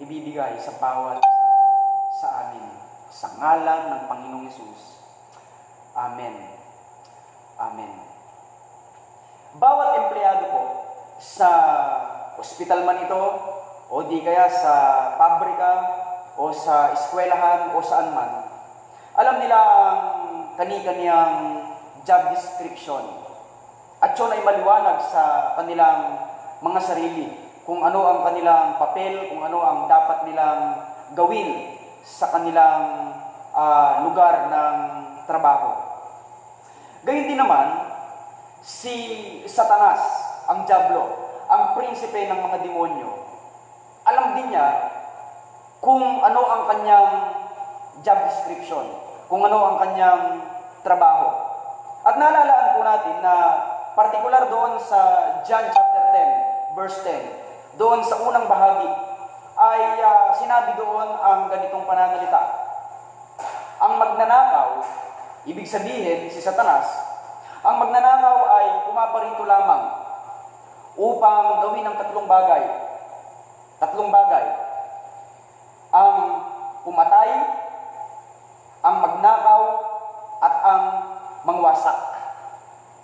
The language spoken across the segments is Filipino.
ibibigay sa bawat isa sa amin. Sa ngalan ng Panginoong Hesus. Amen. Amen. Bawat empleyado po sa ospital man ito, o di kaya sa pabrika, o sa eskwelahan, o saan man, alam nila ang kani-kaniyang job description. At yun ay maliwanag sa kanilang mga sarili, kung ano ang kanilang papel, kung ano ang dapat nilang gawin sa kanilang lugar ng trabaho. Gayun din naman, si Satanas, ang Diablo, ang prinsipe ng mga demonyo, alam din niya kung ano ang kanyang job description, kung ano ang kanyang trabaho. At nalalaan po natin na partikular doon sa John chapter 10, verse 10, doon sa unang bahagi, ay sinabi doon ang ganitong pananalita. Ang magnanakaw, ibig sabihin si Satanas, ang magnanakaw ay pumaparito lamang upang gawin ang tatlong bagay. Tatlong bagay. Ang pumatay, ang magnakaw, at ang mangwasak.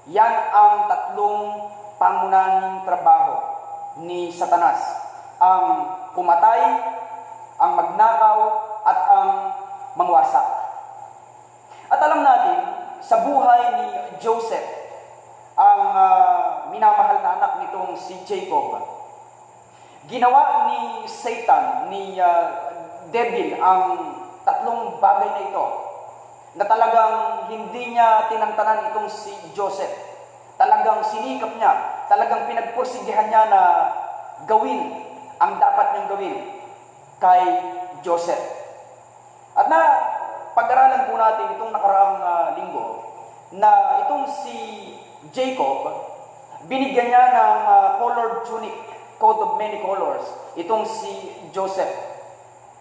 Yan ang tatlong pangunahing trabaho ni Satanas. Ang pumatay, ang magnakaw, at ang mangwasak. At alam natin, sa buhay ni Joseph, ang minamahal na anak nitong si Jacob, ginawa ni Satan, ni Devil, ang tatlong bagay na ito, na talagang hindi niya tinantanan itong si Joseph. Talagang sinikap niya, talagang pinagpursigihan niya na gawin ang dapat niyang gawin kay Joseph. At pag-aralan po natin itong nakaraang linggo, na itong si Jacob, binigyan niya ng colored tunic, coat of many colors, itong si Joseph.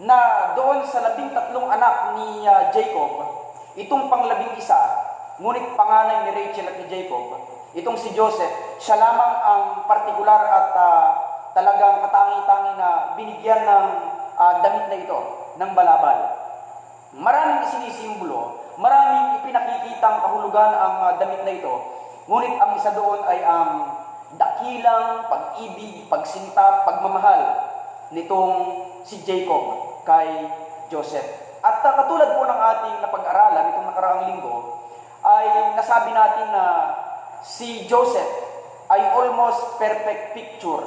Na doon sa 13 anak ni Jacob, itong pang-11, ngunit panganay ni Rachel at ni Jacob, itong si Joseph, siya lamang ang partikular at talagang katangi-tangi na binigyan ng damit na ito, ng balabal. Maraming isinisimbolo, maraming ipinakikitang kahulugan ang damit na ito, ngunit ang isa doon ay ang dakilang pag-ibig, pagsinta, pagmamahal nitong si Jacob kay Joseph. At katulad po ng ating napag-aralan itong nakaraang linggo, ay nasabi natin na si Joseph ay almost perfect picture,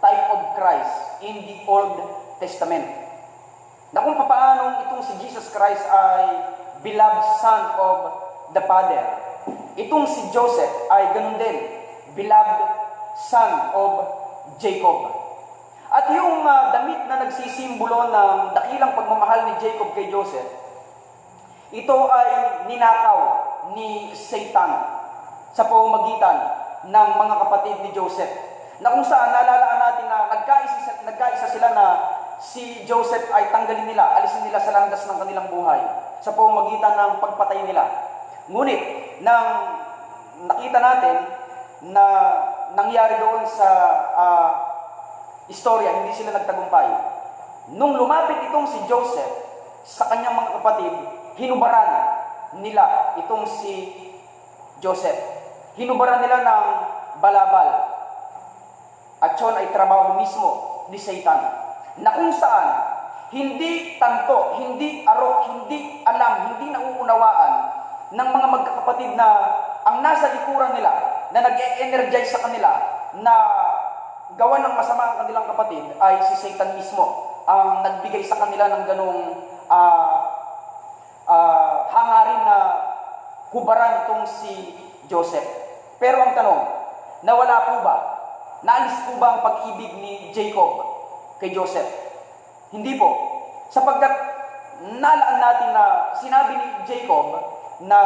type of Christ in the Old Testament. Na kung papaanong itong si Jesus Christ ay beloved son of the Father, itong si Joseph ay ganun din, beloved son of Jacob. At yung damit na nagsisimbolo ng dakilang pagmamahal ni Jacob kay Joseph, ito ay ninakaw ni Satan sa pamamagitan ng mga kapatid ni Joseph. Na kung saan nalalaan natin na nagkaisa sila na si Joseph ay tanggalin nila, alisin nila sa landas ng kanilang buhay sa pamamagitan ng pagpatay nila. Ngunit, nang nakita natin na nangyari doon sa istorya, hindi sila nagtagumpay. Nung lumapit itong si Joseph sa kanyang mga kapatid, hinubaran nila itong si Joseph. Hinubaran nila ng balabal. At yun ay trabaho mismo ni Satan. Na kung saan, hindi tanto, hindi arok, hindi alam, hindi nauunawaan ng mga magkakapatid na ang nasa likuran nila, na nag-e-energize sa kanila, na gawa ng masama ang kanilang kapatid, ay si Satan mismo ang nagbigay sa kanila ng ganong hangarin na hubaran itong si Joseph. Pero ang tanong, nawala po ba? Naalis po ba ang pag-ibig ni Jacob kay Joseph? Hindi po. Sapagkat nalaan natin na sinabi ni Jacob na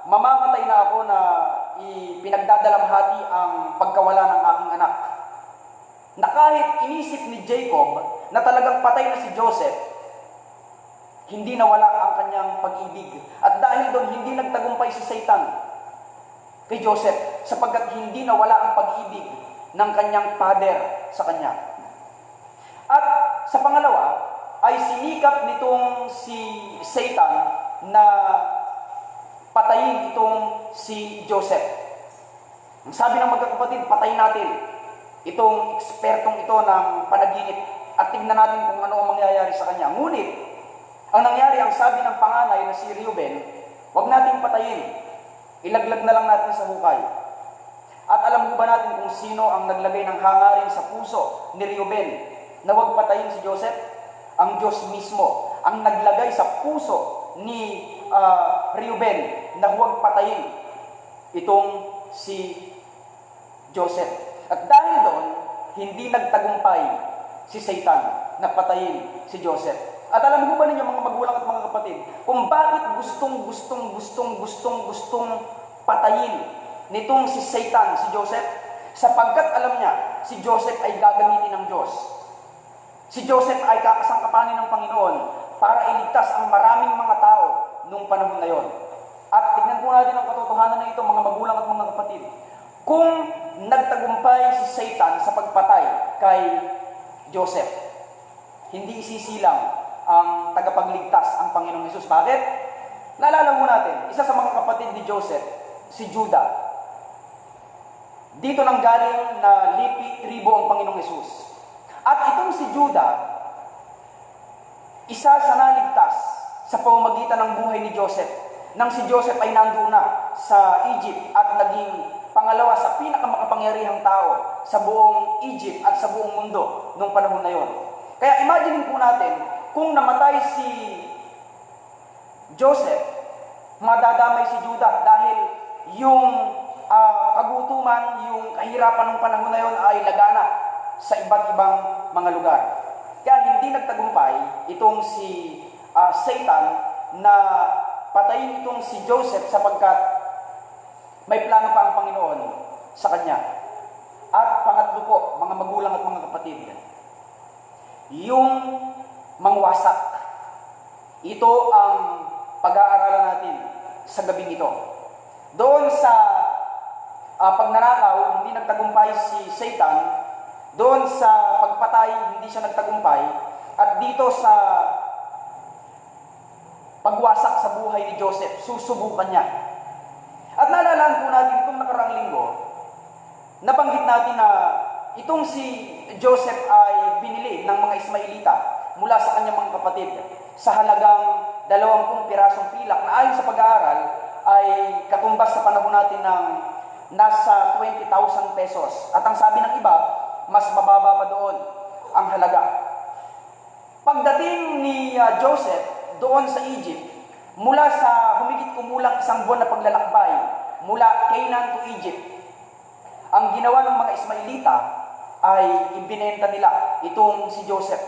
mamamatay na ako na pinagdadalamhati ang pagkawala ng aking anak. Na kahit inisip ni Jacob na talagang patay na si Joseph, hindi nawala ang kanyang pag-ibig. At dahil doon, hindi nagtagumpay si Satan kay Joseph sapagkat hindi nawala ang pag-ibig ng kanyang father sa kanya. At Sa pangalawa, ay sinikap nitong si Satan na patayin itong si Joseph. Ang sabi ng magkakapatid, patayin natin itong ekspertong ito ng panaginip at tignan natin kung ano ang mangyayari sa kanya. Ngunit, ang nangyari, ang sabi ng panganay na si Reuben, huwag nating patayin. Ilaglag na lang natin sa hukay. At alam mo ba natin kung sino ang naglagay ng hangarin sa puso ni Reuben na huwag patayin si Joseph? Ang Diyos mismo ang naglagay sa puso ni Reuben na huwag patayin itong si Joseph. At dahil doon, hindi nagtagumpay si Satan na patayin si Joseph. At alam mo ba ninyo mga magulang at mga kapatid, kung bakit gustong patayin nitong si Satan, si Joseph? Sapagkat alam niya, si Joseph ay gagamitin ng Diyos. Si Joseph ay kakasangkapanin ng Panginoon para iligtas ang maraming mga tao nung panahon na yon. At tignan po natin ang katotohanan na ito, mga magulang at mga kapatid. Kung nagtagumpay si Satan sa pagpatay kay Joseph, hindi isisilang ang tagapagligtas ang Panginoong Hesus. Bakit? Naalala mo natin, isa sa mga kapatid ni Joseph, si Judah. Dito nang galing na lipi tribo ang Panginoong Hesus. At itong si Judah, isa sa naligtas sa pamamagitan ng buhay ni Joseph. Nang si Joseph ay nandoon na sa Egypt at naging pangalawa sa pinakamakapangyarihang tao sa buong Egypt at sa buong mundo noong panahon na yon. Kaya imagine po natin, kung namatay si Joseph, madadamay si Judah dahil yung kagutuman, yung kahirapan ng panahon na yon ay lagana sa iba't ibang mga lugar. Kaya hindi nagtagumpay itong si Satan na patayin itong si Joseph sapagkat may plano pa ang Panginoon sa kanya. At pangatlo po, mga magulang at mga kapatid, yung mangwasak. Ito ang pag-aaralan natin sa gabing ito. Doon sa pagnanakaw, hindi nagtagumpay si Satan. Doon sa pagpatay, hindi siya nagtagumpay. At dito sa pagwasak sa buhay ni Joseph, susubukan niya. At naalalaan po natin itong nakaraang linggo, nabanggit natin na itong si Joseph ay binili ng mga Ismailita mula sa kanyang mga kapatid sa halagang 20 pirasong pilak na ayon sa pag-aaral ay katumbas sa panahon natin ng nasa 20,000 pesos. At ang sabi ng iba, mas mababa pa doon ang halaga. Pagdating ni Joseph doon sa Egypt, mula sa humigit kumulang 1 buwan na paglalakbay mula Canaan to Egypt, ang ginawa ng mga Ismailita ay ibinenta nila itong si Joseph.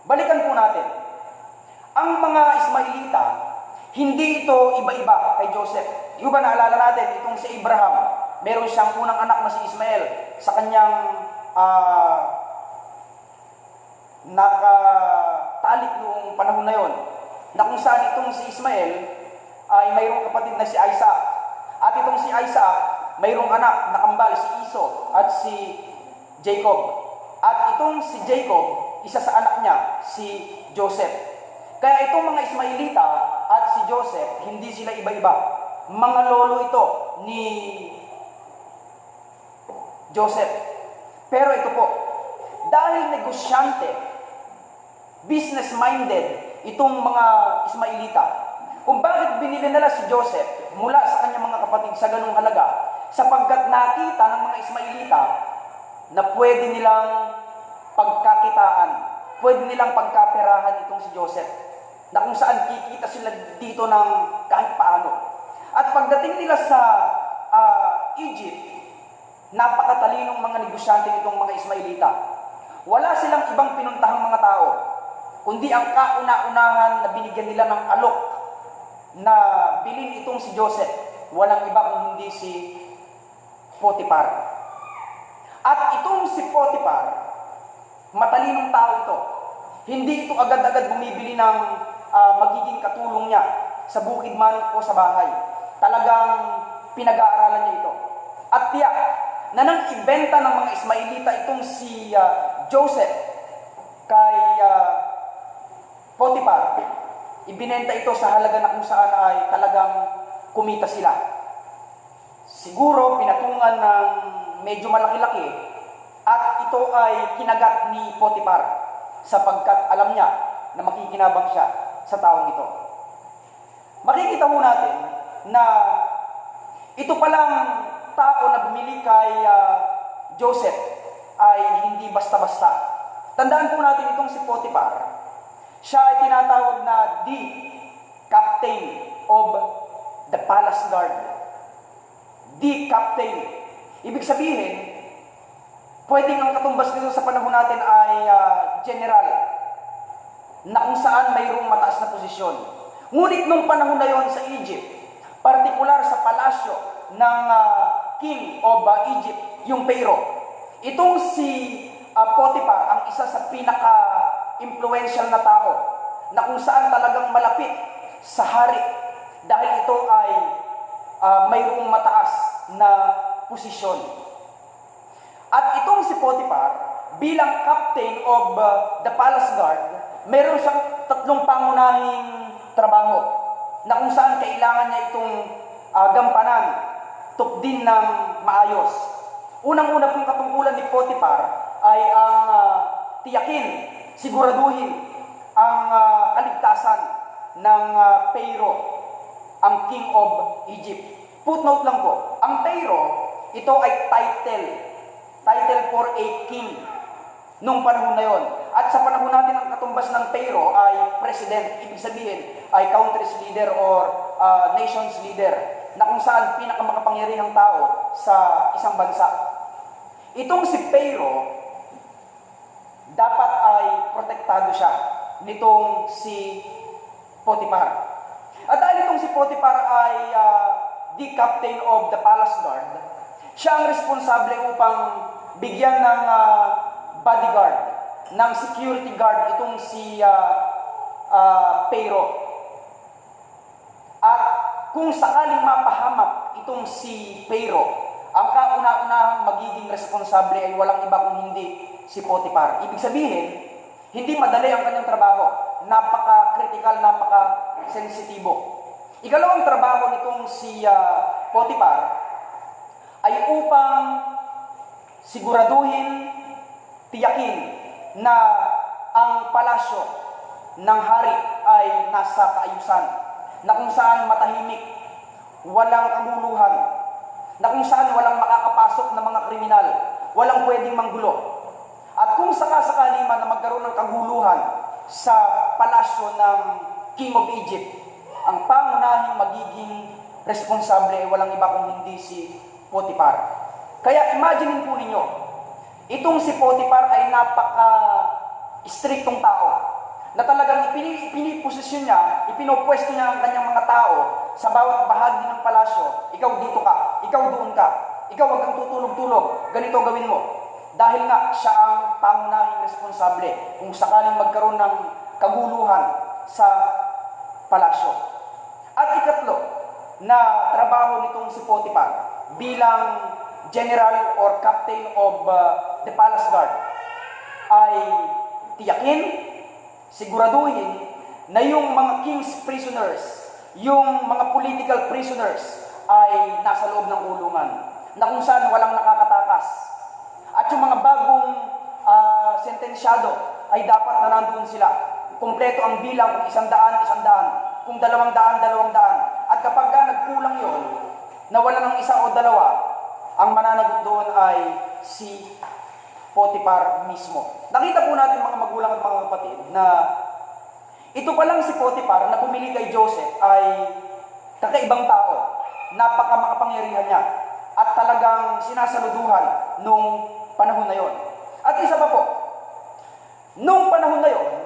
Balikan po natin. Ang mga Ismailita, hindi ito iba-iba kay Joseph. Yung ba naalala natin, itong si Abraham, meron siyang unang anak na si Ismael sa kanyang nakatalik noong panahon na yon, na kung saan itong si Ismael ay mayroong kapatid na si Isaac. At itong si Isaac, mayroong anak na kambal, si Esau at si Jacob. At itong si Jacob, isa sa anak niya, si Joseph. Kaya itong mga Ismailita at si Joseph, hindi sila iba-iba. Mga lolo ito ni Joseph. Pero ito po, dahil negosyante, business-minded itong mga Ismailita, kung bakit binili nila si Joseph mula sa kanyang mga kapatid sa ganung halaga, sapagkat nakita ng mga Ismailita na pwede nilang pagkakitaan, pwede nilang pagkaperahan itong si Joseph, na kung saan kikita sila dito ng kahit paano. At pagdating nila sa Egypt, napakatalinong mga negosyante nitong mga Ismailita. Wala silang ibang pinuntahang mga tao, kundi ang kauna-unahan na binigyan nila ng alok na bilhin itong si Joseph, walang iba kung hindi si Potiphar. At itong si Potiphar, matalinong tao ito. Hindi ito agad-agad bumibili ng magiging katulong niya sa bukid man o sa bahay. Talagang pinag-aaralan niya ito. At tiyak na nang ibenta ng mga Ismailita itong si Joseph, kay Potiphar. Ibinenta ito sa halaga na kung saan ay talagang kumita sila. Siguro pinatungan ng medyo malaki-laki at ito ay kinagat ni Potiphar sapagkat alam niya na makikinabang siya sa taong ito. Makikita mo natin na ito palang tao na bumili kay Joseph ay hindi basta-basta. Tandaan po natin itong si Potiphar. Siya ay tinatawag na the captain of the palace guard. The captain. Ibig sabihin, pwedeng ang katumbas nito sa panahon natin ay general, na kung saan mayroong mataas na posisyon. Ngunit nung panahon na yon sa Egypt, partikular sa palasyo ng king of Egypt, yung Pharaoh, itong si Potiphar ang isa sa pinaka-influential na tao na kung saan talagang malapit sa hari dahil ito ay mayroong mataas na posisyon. At itong si Potiphar, bilang captain of the palace guard, mayroon siyang tatlong pangunahing trabaho na kung saan kailangan niya itong gampanan, tukdin ng maayos. Unang-una pong katungkulan ni Potiphar ay ang tiyakin, siguraduhin ang kaligtasan ng Pharaoh, ang king of Egypt. Footnote lang po, ang Pharaoh, ito ay title for a king nung panahon na yon. At sa panahon natin, ang katumbas ng Pharaoh ay president, ibig sabihin ay country's leader or nation's leader, na kung saan pinakamakapangyarihang tao sa isang bansa. Itong si Pharaoh, dapat ay protektado siya nitong si Potiphar. At dahil itong si Potiphar ay the captain of the palace guard, siya ang responsable upang bigyan ng bodyguard, ng security guard itong si Pharaoh. At kung sakaling mapahamak itong si Pharaoh, ang kauna-unahang magiging responsable ay walang iba kung hindi si Potiphar. Ibig sabihin, hindi madali ang kanyang trabaho. Napaka-critical, napaka-sensitibo. Ikalawang trabaho nitong si Potiphar ay upang siguraduhin, tiyakin na ang palasyo ng hari ay nasa kaayusan, na kung saan matahimik, walang kaguluhan, na kung saan walang makakapasok na mga kriminal, walang pwedeng manggulo. At kung sakasakali man na magkaroon ng kaguluhan sa palasyo ng King of Egypt, ang pangunahing magiging responsable ay walang iba kung hindi si Potiphar. Kaya imagine po ninyo, itong si Potiphar ay napaka-striktong tao na talagang ipiniposisyon niya, ipinopwesto niya ang kanyang mga tao sa bawat bahagi ng palasyo. Ikaw dito ka, ikaw doon ka, ikaw wag kang tutulog-tulog, ganito gawin mo. Dahil nga siya ang pangunahing responsable kung sakaling magkaroon ng kaguluhan sa palasyo. At ikatlo na trabaho nitong si Potiphar bilang general or captain of the palace guard ay tiyakin, siguraduhin na yung mga king's prisoners, yung mga political prisoners ay nasa loob ng kulungan, na kung saan walang nakakatakas. At yung mga bagong sentensyado ay dapat na nandun sila. Kumpleto ang bilang, kung 100, 100, kung 200, 200. At kapag nagkulang yon, nawala ng isa o dalawa, ang mananagot doon ay si Potiphar mismo. Nakita po natin mga magulang at mga kapatid na ito palang si Potiphar na pumili kay Joseph ay kakaibang tao. Napakamakapangyarihan niya at talagang sinasaluduhan nung panahon na yon. At isa pa po, nung panahon na yon,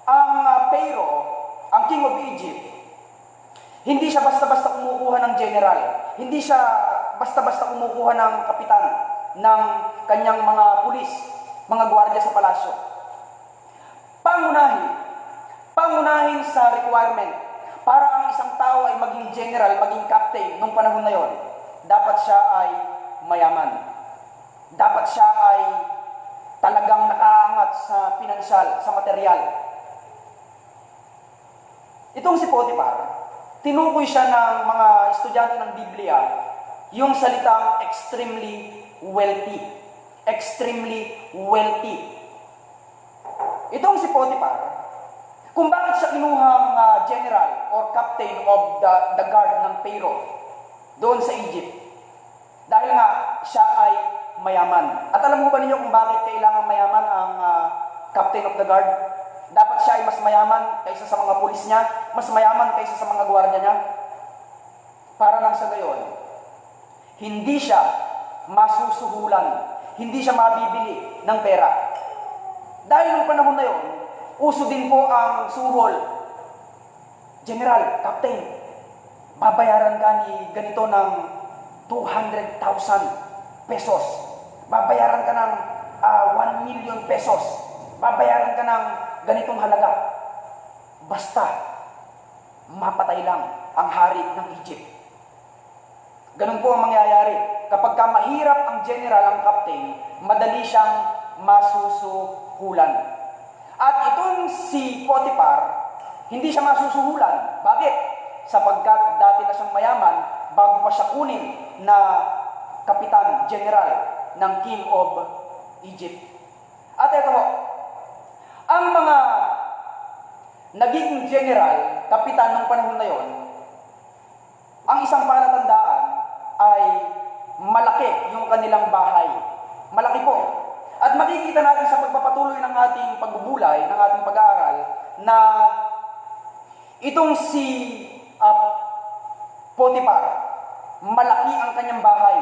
ang Pharaoh, ang King of Egypt, hindi siya basta-basta kumukuha ng general, hindi siya basta-basta kumukuha ng kapitan ng kanyang mga pulis, mga gwardiya sa palasyo. Pangunahin sa requirement para ang isang tao ay maging general, maging captain nung panahon na yon, dapat siya ay mayaman. Dapat siya ay talagang nag-aangat sa pinansyal, sa material. Itong si Potiphar, tinukoy siya ng mga estudyante ng Biblia yung salitang extremely wealthy. Extremely wealthy. Itong si Potiphar, kung bakit siya kinuhang general or captain of the guard ng Pharaoh doon sa Egypt, dahil nga siya ay mayaman. At alam mo ba ninyo kung bakit kailangan mayaman ang captain of the guard? Dapat siya ay mas mayaman kaysa sa mga pulis niya, mas mayaman kaysa sa mga gwardiya niya. Para lang sa gayon, hindi siya masusuhulan, hindi siya mabibili ng pera. Dahil noong panahon na yon, uso din po ang suhol. General, captain, babayaran ka ni ganito ng 200,000 pesos. Babayaran ka ng 1 million pesos. Babayaran ka ng ganitong halaga. Basta, mapatay lang ang hari ng Egypt. Ganun po ang mangyayari. Kapag ka mahirap ang general, ang captain, madali siyang masusuhulan. At itong si Potiphar, hindi siya masusuhulan. Bakit? Sapagkat dati na siyang mayaman bago pa siya kunin na kapitan, general ng King of Egypt. At ito po, ang mga naging general, kapitan ng panahon na yon, ang isang palatandaan ay malaki yung kanilang bahay. Malaki po. At makikita natin sa pagpapatuloy ng ating pagbubulay, ng ating pag-aaral, na itong si Potiphar, malaki ang kanyang bahay.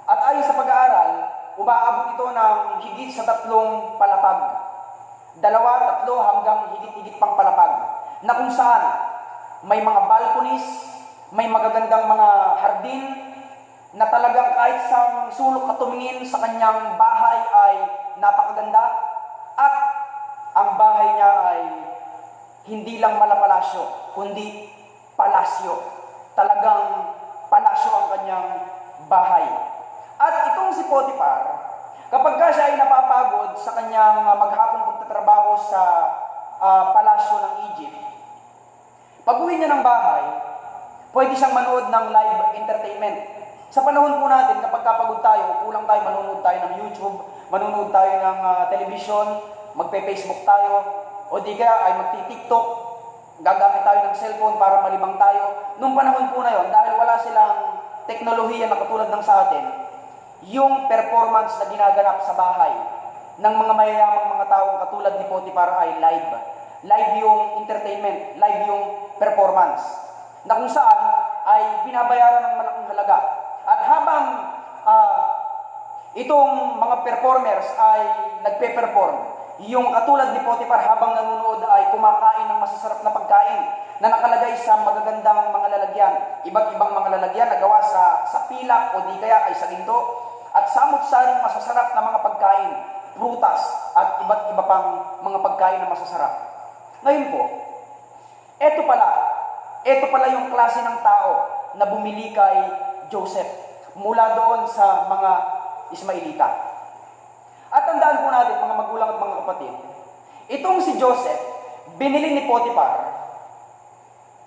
At ayon sa pag-aaral, umaabot ito ng higit sa 3 palapag. 2, 3 hanggang higit-higit pang palapag. Na kung saan may mga balconies, may magagandang mga hardin, na talagang kahit sa sulok at tumingin sa kanyang bahay ay napakaganda. At ang bahay niya ay hindi lang malapalasyo, kundi palasyo. Talagang palasyo ang kanyang bahay. At itong si Potiphar, kapag ka siya ay napapagod sa kanyang maghapong pagtatrabaho sa palasyo ng Egypt, pag-uwi niya ng bahay, pwede siyang manood ng live entertainment. Sa panahon po natin, kapag kapagod tayo, kulang tayo, manonood tayo ng YouTube, manonood tayo ng television, magpe-Facebook tayo, o di kaya ay magti-TikTok, gagamit tayo ng cellphone para malibang tayo. Noong panahon po na yon, dahil wala silang teknolohiya na katulad ng sa atin, yung performance na ginaganap sa bahay ng mga mayayamang mga taong katulad ni Potiphar ay live. Live yung entertainment, live yung performance, na kung saan ay binabayaran ng malaking halaga. At habang itong mga performers ay nagpe-perform, yung katulad ni Potiphar habang nanonood ay kumakain ng masasarap na pagkain na nakalagay sa magagandang mga lalagyan. Iba't ibang mga lalagyan na gawa sa pilak o di kaya ay sa ginto. At samot-saring masasarap na mga pagkain, prutas at iba't iba pang mga pagkain na masasarap. Ngayon po, ito pala yung klase ng tao na bumili kay Joseph mula doon sa mga Ismailita. At tandaan po natin, mga magulang at mga kapatid, itong si Joseph, binili ni Potiphar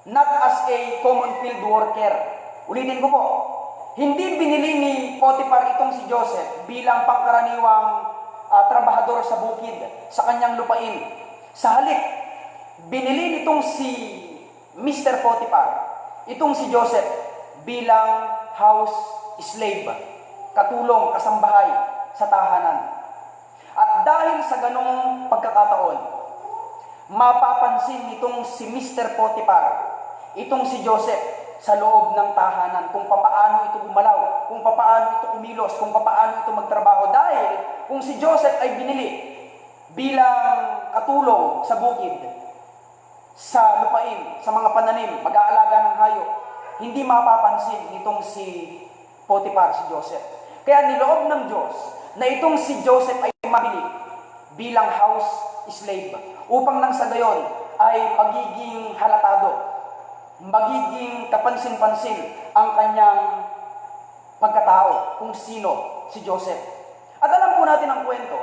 not as a common field worker. Ulitin ko po, hindi binili ni Potiphar itong si Joseph bilang pangkaraniwang trabahador sa bukid, sa kanyang lupain. Sa halip, binili nitong si Mr. Potiphar, itong si Joseph, bilang house slave, katulong, kasambahay sa tahanan. At dahil sa ganong pagkakataon, mapapansin nitong si Mr. Potiphar, itong si Joseph, sa loob ng tahanan, kung papaano ito gumalaw, kung papaano ito kumilos, kung papaano ito magtrabaho. Dahil kung si Joseph ay binili bilang katulong sa bukid, sa lupain, sa mga pananim, mag-aalaga ng hayop, hindi mapapansin nitong si Potiphar, si Joseph. Kaya niloob ng Diyos na itong si Joseph ay mabili bilang house slave upang nang sa gayon ay magiging halatado, magiging kapansin-pansin ang kanyang pagkatao, kung sino si Joseph. At alam po natin ang kwento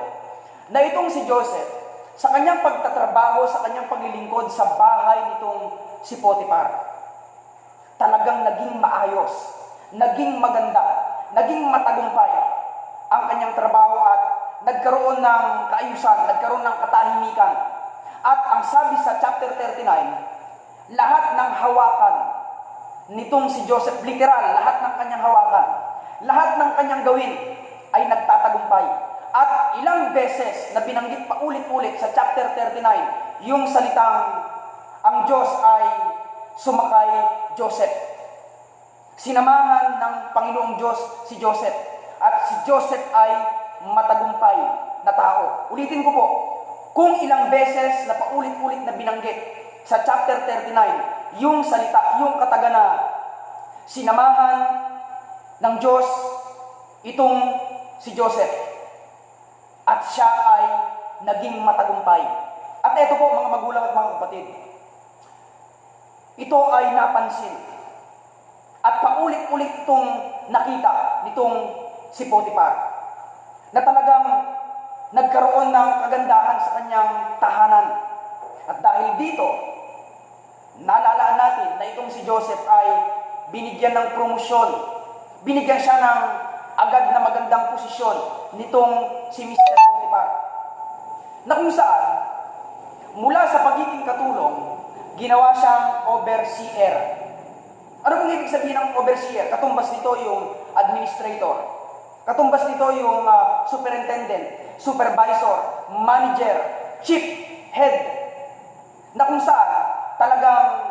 na itong si Joseph, sa kanyang pagtatrabaho, sa kanyang paglilingkod sa bahay nitong si Potiphar, talagang naging maayos, naging maganda, naging matagumpay ang kanyang trabaho at nagkaroon ng kaayusan, nagkaroon ng katahimikan. At ang sabi sa chapter 39, lahat ng hawakan nitong si Joseph, literal, lahat ng kanyang hawakan, lahat ng kanyang gawin ay nagtatagumpay. At ilang beses na binanggit pa ulit-ulit sa chapter 39, yung salitang ang Diyos ay sumakay Joseph. Sinamahan ng Panginoong Diyos si Joseph. At si Joseph ay matagumpay na tao. Ulitin ko po, kung ilang beses na paulit-ulit na binanggit sa chapter 39, yung salita, yung katagana, sinamahan ng Diyos itong si Joseph. At siya ay naging matagumpay. At ito po mga magulang at mga kapatid, ito ay napansin. At paulit-ulit itong nakita nitong si Potiphar, na talagang nagkaroon ng kagandahan sa kanyang tahanan. At dahil dito, nalalaan natin na itong si Joseph ay binigyan ng promosyon. Binigyan siya ng agad na magandang posisyon nitong si Mr. Potiphar, na kung saan, mula sa pagiging katulong, ginawa siyang overseer. Ano kung ibig sabihin ng overseer? Katumbas nito yung administrator. Katumbas nito yung superintendent, supervisor, manager, chief, head, na kung saan talagang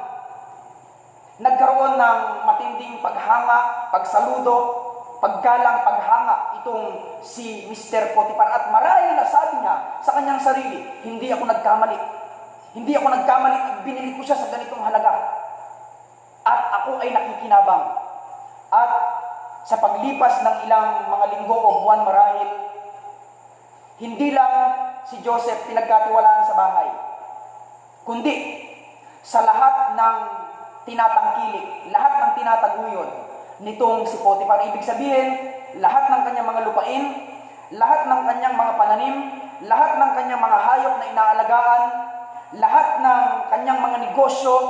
nagkaroon ng matinding paghanga, pagsaludo, paggalang, paghanga itong si Mr. Potiphar. At marahil na sabi niya sa kanyang sarili, hindi ako nagkamali. Hindi ako nagkamali at binili ko siya sa ganitong halaga. At ako ay nakikinabang. At sa paglipas ng ilang mga linggo o buwan marahil, hindi lang si Joseph pinagkatiwalaan sa bahay, kundi sa lahat ng tinatangkilik, lahat ng tinataguyod nitong si Potiphar. Ibig sabihin, lahat ng kanyang mga lupain, lahat ng kanyang mga pananim, lahat ng kanyang mga hayop na inaalagaan, lahat ng kanyang mga negosyo,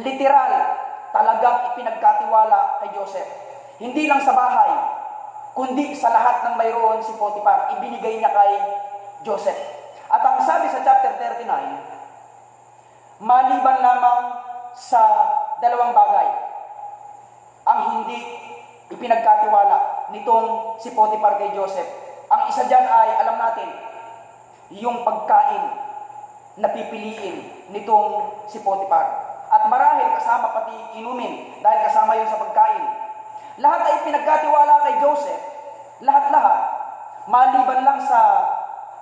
literal, talagang ipinagkatiwala kay Joseph. Hindi lang sa bahay, kundi sa lahat ng mayroon si Potiphar, ibinigay niya kay Joseph. At ang sabi sa chapter 39, maliban lamang sa dalawang bagay ang hindi ipinagkatiwala nitong si Potiphar kay Joseph. Ang isa dyan ay, alam natin, yung pagkain na pipiliin nitong si Potiphar. At marahil kasama pati inumin, dahil kasama yun sa pagkain. Lahat ay pinagkatiwala kay Joseph, lahat-lahat, maliban lang sa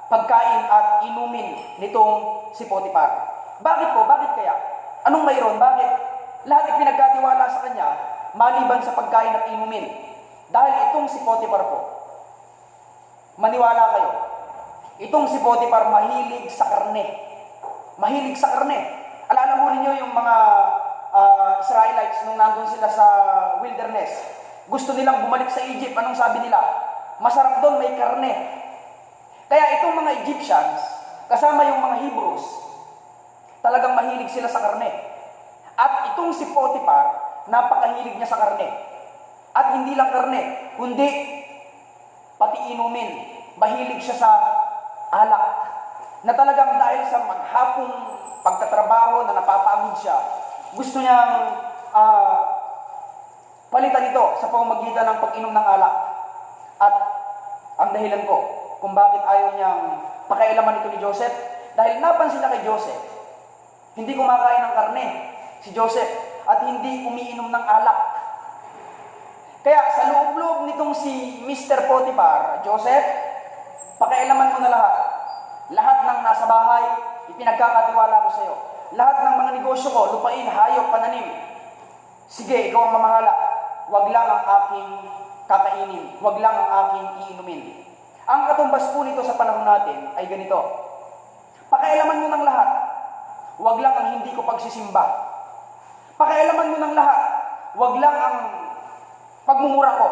pagkain at inumin nitong si Potiphar. Bakit po? Bakit kaya? Anong mayroon? Bakit? Lahat ay pinagkatiwala sa kanya, maliban sa pagkain at inumin. Dahil itong si Potiphar po, maniwala kayo, itong si Potiphar mahilig sa karne. Mahilig sa karne. Alala ho ninyo yung mga Israelites nung nandun sila sa wilderness. Gusto nilang bumalik sa Egypt. Anong sabi nila? Masarap doon, may karne. Kaya itong mga Egyptians, kasama yung mga Hebrews, talagang mahilig sila sa karne. At itong si Potiphar, napakahilig niya sa karne. At hindi lang karne, kundi pati inumin. Mahilig siya sa alak. Na talagang dahil sa maghapong pagtatrabaho na napapagod siya, gusto niyang palitan ito sa pamamagitan ng pag-inom ng alak. At ang dahilan ko kung bakit ayaw niyang pakialaman ito ni Joseph, dahil napansin na kay Joseph, hindi kumakain ng karne si Joseph at hindi umiinom ng alak. Kaya sa loob-loob nitong si Mr. Potiphar, Joseph, pakialaman mo na lahat. Lahat ng nasa bahay, ipinagkakatiwala ko sa iyo. Lahat ng mga negosyo ko, lupain, hayop, pananim. Sige, ikaw ang mamahala. Wag lang ang aking kakainin. Wag lang ang aking iinumin. Ang katumbas po nito sa panahon natin ay ganito. Pakialaman mo ng lahat. Wag lang ang hindi ko pagsisimba. Pakialaman mo ng lahat. Wag lang ang pagmumura ko.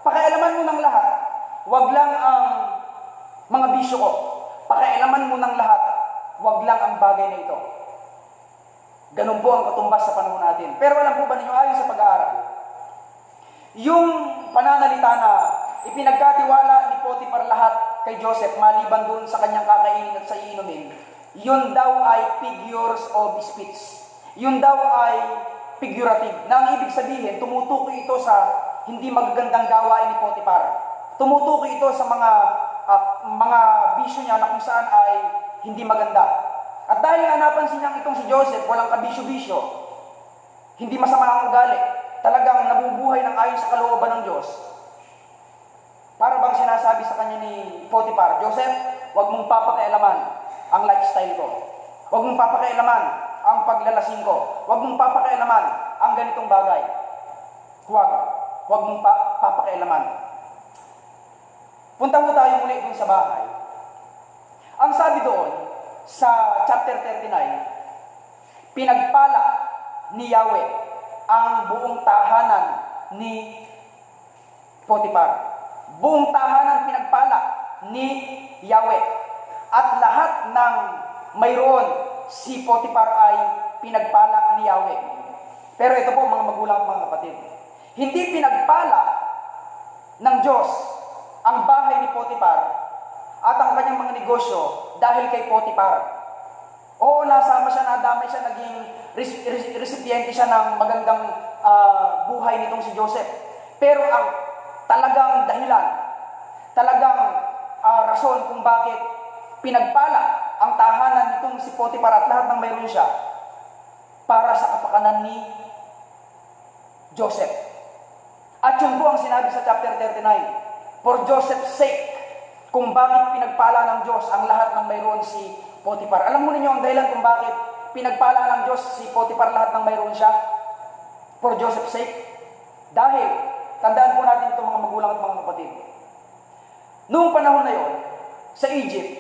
Pakialaman mo ng lahat. Wag lang ang mga bisyo ko. pakialaman mo ng lahat, wag lang ang bagay na ito. Ganun po ang katumbas sa panahon natin. Pero alam po ba ninyo, ayon sa pag-aaral, yung pananalita na ipinagkatiwala ni Potiphar lahat kay Joseph maliban doon sa kanyang kakainin at sa iinumin, yun daw ay figures of speech. Yun daw ay figurative. Na ang ibig sabihin, tumutukoy ito sa hindi magagandang gawain ni Potiphar. Tumutukoy ito sa mga bisyo niya na kung saan ay hindi maganda. At dahil nga napansin niyang itong si Joseph, walang kabisyo-bisyo, hindi masama ang ugali, talagang nabubuhay ng ayon sa kalooban ng Diyos, para bang sinasabi sa kanya ni Potiphar, Joseph, huwag mong papakialaman ang lifestyle ko. Huwag mong papakialaman ang paglalasing ko. Huwag mong papakialaman ang ganitong bagay. Huwag mong papakialaman. Punta mo tayo muli dun sa bahay. Ang sabi doon, sa chapter 39, pinagpala ni Yahweh ang buong tahanan ni Potiphar. Buong tahanan pinagpala ni Yahweh. At lahat ng mayroon si Potiphar ay pinagpala ni Yahweh. Pero ito po mga magulang at mga kapatid, hindi pinagpala ng Diyos ang bahay ni Potiphar at ang kanyang mga negosyo dahil kay Potiphar. Oo, nasama siya, nadamay siya, naging recipiente siya ng magandang buhay nitong si Joseph. Pero ang talagang dahilan, talagang rason kung bakit pinagpala ang tahanan nitong si Potiphar at lahat ng mayroon siya, para sa kapakanan ni Joseph. At yun po ang sinabi sa chapter 39, for Joseph's sake, kung bakit pinagpala ng Diyos ang lahat ng mayroon si Potiphar. Alam mo ninyo ang dahilan kung bakit pinagpala ng Diyos si Potiphar lahat ng mayroon siya? For Joseph's sake. Dahil, tandaan po natin itong mga magulang at mga kapatid. Noong panahon na yon, sa Egypt,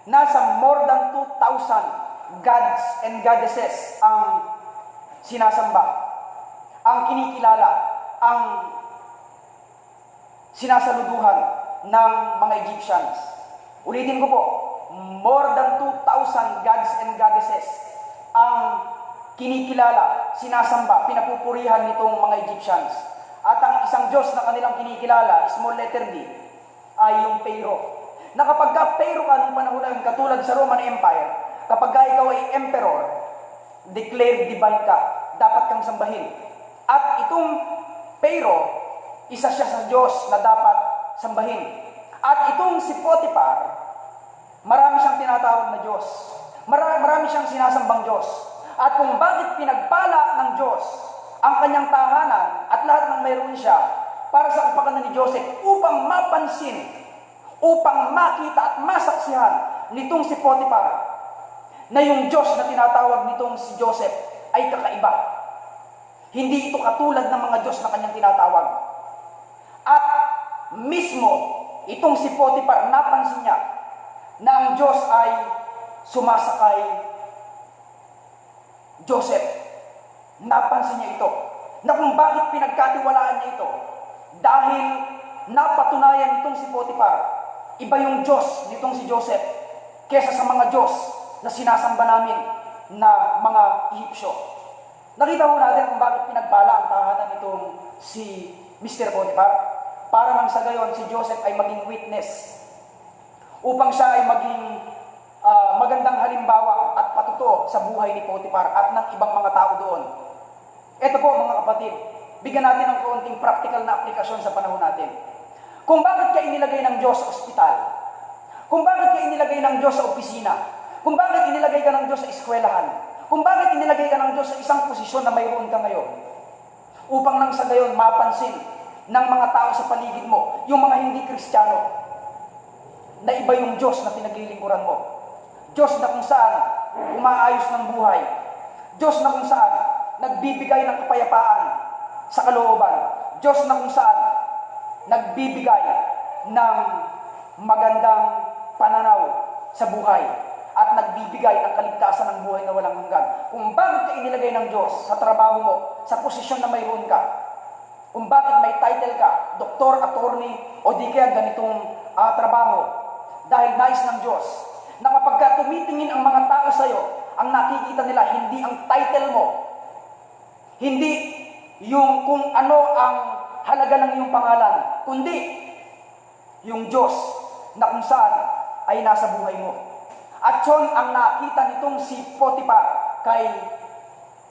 nasa more than 2,000 gods and goddesses ang sinasamba, ang kinikilala, ang sinasaluduhan ng mga Egyptians. Ulitin ko po, more than 2,000 gods and goddesses ang kinikilala, sinasamba, pinapupurihan nitong mga Egyptians. At ang isang Diyos na kanilang kinikilala, small letter D, ay yung Pharaoh. Na kapag ka Pharaoh ka nung panahon na yun, katulad sa Roman Empire, kapag ka ikaw ay emperor, declared divine ka, dapat kang sambahin. At itong Pharaoh, isa siya sa Diyos na dapat sambahin. At itong si Potiphar, marami siyang tinatawag na Diyos. Marami siyang sinasambang Diyos. At kung bakit pinagpala ng Diyos ang kanyang tahanan at lahat ng mayroon siya para sa kapakanan ni Joseph upang mapansin, upang makita at masaksihan nitong si Potiphar na yung Diyos na tinatawag nitong si Joseph ay kakaiba. Hindi ito katulad ng mga Diyos na kanyang tinatawag. At mismo, itong si Potiphar, napansin niya na ang Diyos ay sumasakay Joseph. Napansin niya ito, na kung bakit pinagkatiwalaan niya ito, dahil napatunayan nitong si Potiphar, iba yung Diyos nitong si Joseph, kesa sa mga Diyos na sinasamba namin na mga Ehipsyo. Nakita mo natin kung bakit pinagpala ang tahanan nitong si Mr. Potiphar, para nang sa gayon si Joseph ay maging witness, upang siya ay maging magandang halimbawa at patuto sa buhay ni Potiphar at ng ibang mga tao doon. Ito po mga kapatid, bigyan natin ng kaunting practical na aplikasyon sa panahon natin. Kung bakit ka inilagay ng Diyos sa ospital, kung bakit ka inilagay ng Diyos sa opisina, kung bakit inilagay ka ng Diyos sa eskwelahan, kung bakit inilagay ka ng Diyos sa isang posisyon na mayroon ka ngayon, upang nang sa gayon mapansin ng mga tao sa paligid mo, yung mga hindi Kristiyano, na iba yung Diyos na pinaglilingkuran mo. Diyos na kung saan umaayos ng buhay. Diyos na kung saan nagbibigay ng kapayapaan sa kalooban. Diyos na kung saan nagbibigay ng magandang pananaw sa buhay at nagbibigay ng kaligtasan ng buhay na walang hanggan. Kung bakit ka inilagay ng Diyos sa trabaho mo, sa posisyon na mayroon ka, kung bakit may title ka, doktor, attorney, o di kaya ganitong trabaho, dahil nais ng Diyos na kapag ka tumitingin ang mga tao sa'yo, ang nakikita nila hindi ang title mo, hindi yung kung ano ang halaga ng iyong pangalan, kundi yung Diyos na kung saan ay nasa buhay mo. At yun ang nakita nitong si Potiphar kay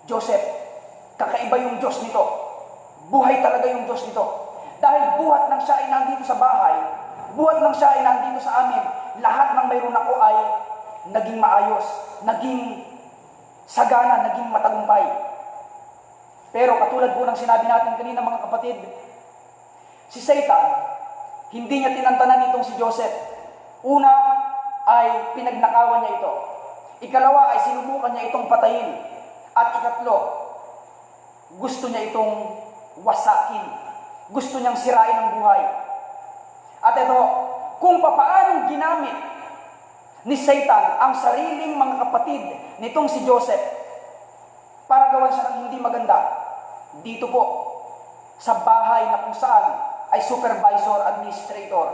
Joseph. Kakaiba yung Diyos nito. Buhay talaga yung Diyos nito. Dahil buhat nang siya ay nandito sa bahay, buhat nang siya ay nandito sa amin, lahat ng mayroon ako ay naging maayos, naging sagana, naging matagumpay. Pero katulad po ng sinabi natin kanina mga kapatid, si Satan, hindi niya tinantanan itong si Joseph. Una ay pinagnakawan niya ito. Ikalawa ay sinubukan niya itong patayin. At ikatlo, gusto niya itong wasakin. Gusto niyang sirain ang buhay. At ito, kung papaanong ginamit ni Satan ang sariling mga kapatid nitong si Joseph para gawan siya ng hindi maganda, dito po, sa bahay na kung saan ay supervisor, administrator,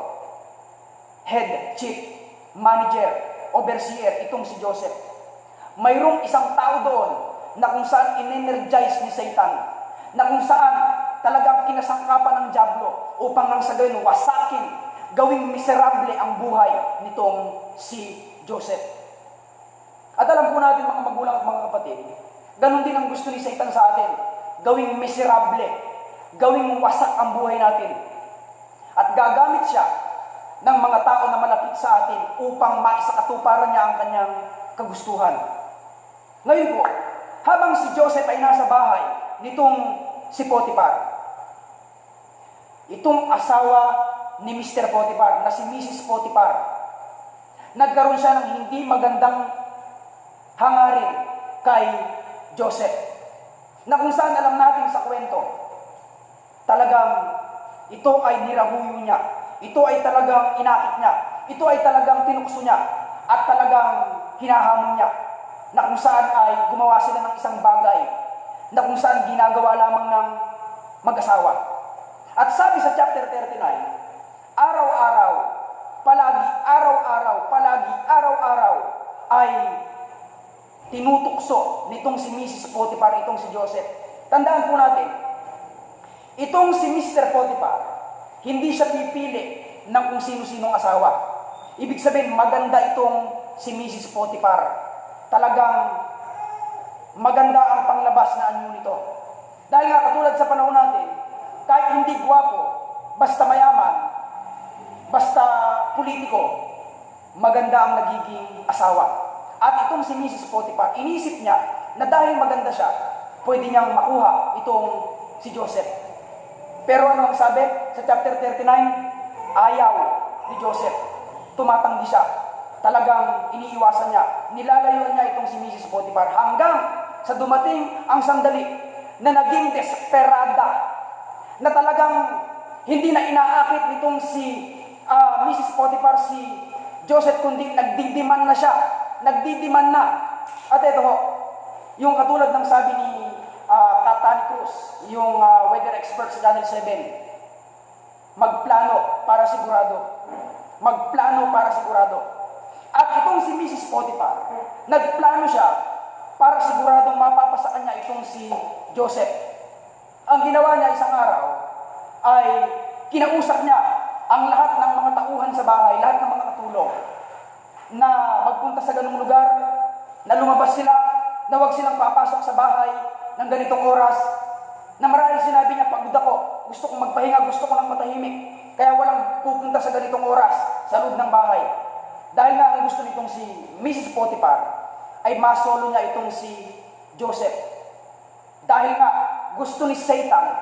head, chief, manager, overseer, itong si Joseph. Mayroong isang tao doon na kung saan in-energize ni Satan, na kung saan talagang kinasangkapan ng dyablo upang nang sa gayon wasakin, gawing miserable ang buhay nitong si Joseph. At alam po natin mga magulang at mga kapatid, ganun din ang gusto ni Satan sa atin, gawing miserable, gawing wasak ang buhay natin. At gagamit siya ng mga tao na malapit sa atin upang maisakatuparan niya ang kanyang kagustuhan. Ngayon po, habang si Joseph ay nasa bahay nitong si Potiphar, itong asawa ni Mr. Potiphar na si Mrs. Potiphar, nagkaroon siya ng hindi magandang hangarin kay Joseph, na kung saan alam natin sa kwento, talagang ito ay nirahuyo niya, ito ay talagang inakit niya, ito ay talagang tinukso niya, at talagang hinahamon niya, na kung saan ay gumawa sila ng isang bagay, na kung saan ginagawa lamang ng mag-asawa. At sabi sa chapter 39, araw-araw, araw-araw, ay tinutukso nitong si Mrs. Potiphar, itong si Joseph. Tandaan po natin, itong si Mr. Potiphar, hindi siya pipili ng kung sino-sinong asawa. Ibig sabihin, maganda itong si Mrs. Potiphar. Talagang maganda ang panglabas na anyo nito. Dahil nga katulad sa panahon natin, kahit hindi gwapo, basta mayaman, basta politiko, maganda ang nagiging asawa. At itong si Mrs. Potiphar, inisip niya na dahil maganda siya, pwede niyang makuha itong si Joseph. Pero ano ang sabi sa chapter 39? Ayaw ni Joseph. Tumatanggi siya. Talagang iniiwasan niya. Nilalayuan niya itong si Mrs. Potiphar hanggang sa dumating ang sandali na naging desperada, na talagang hindi na inaakit nitong si Mrs. Potiphar si Joseph, kundi nagdidiman na siya. Nagdidiman na. At ito ho, yung katulad ng sabi ni Katani Cruz, yung weather expert sa Channel 7, magplano para sigurado. Magplano para sigurado. At itong si Mrs. Potiphar, nagplano siya para siguradong mapapasa kanya itong si Joseph. Ang ginawa niya isang araw ay kinausap niya ang lahat ng mga tauhan sa bahay, lahat ng mga katulong, na magpunta sa ganung lugar, na lumabas sila, na huwag silang papasok sa bahay ng ganitong oras, na marahil sinabi niya, pagod ako, gusto kong magpahinga, gusto ko ng matahimik, kaya walang pupunta sa ganitong oras sa loob ng bahay. Dahil nga ang gusto nitong si Mrs. Potiphar ay masolo niya itong si Joseph. Dahil nga gusto ni Satan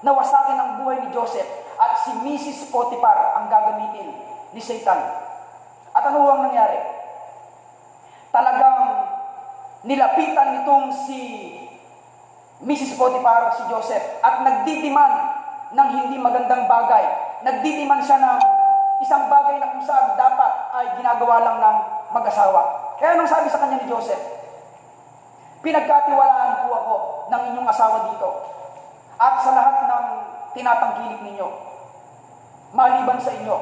na wasakin ang buhay ni Joseph, at si Mrs. Potiphar ang gagamitin ni Satan. At ano ang nangyari? Talagang nilapitan nitong si Mrs. Potiphar si Joseph at nagdidiman ng hindi magandang bagay. Nagdidiman siya ng isang bagay na kung saan dapat ay ginagawa lang ng mag-asawa. Kaya anong sabi sa kanya ni Joseph? Pinagkatiwalaan po ako ng inyong asawa dito at sa lahat ng tinatangkilik ninyo, maliban sa inyo,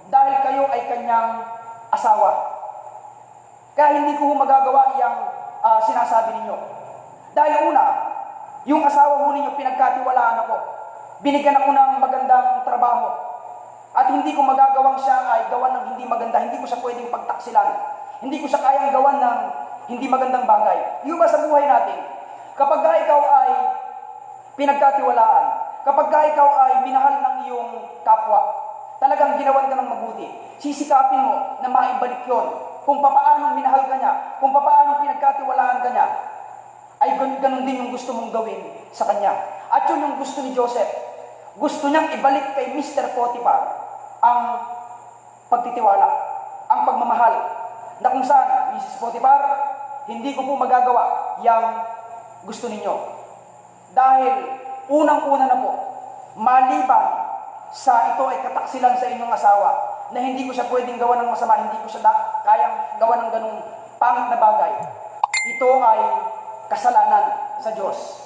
dahil kayo ay kanyang asawa. Kaya hindi ko magagawa yung sinasabi ninyo. Dahil una, yung asawa ho ninyo, pinagkatiwalaan ako. Binigyan ako ng magandang trabaho. At hindi ko magagawang siya ay gawan ng hindi maganda. Hindi ko siya pwedeng pagtaksilan. Hindi ko siya kayang gawan ng hindi magandang bagay. Yung ba sa buhay natin, kapag ikaw ay pinagkatiwalaan, kapag ikaw ay minahal ng iyong kapwa, talagang ginawan ka ng mabuti, sisikapin mo na maibalik yon. Kung papaanong minahal ka niya, kung papaanong pinagkatiwalaan ka niya, ay ganun din yung gusto mong gawin sa kanya. At yun yung gusto ni Joseph. Gusto niyang ibalik kay Mr. Potiphar ang pagtitiwala, ang pagmamahal, na kung saan, Mrs. Potiphar, hindi ko po magagawa yung gusto ninyo. Dahil unang-una na po, maliban sa ito ay kataksilan sa inyong asawa, na hindi ko siya pwedeng gawa ng masama, hindi ko siya kayang gawa ng ganung pangit na bagay. Ito ay kasalanan sa Diyos.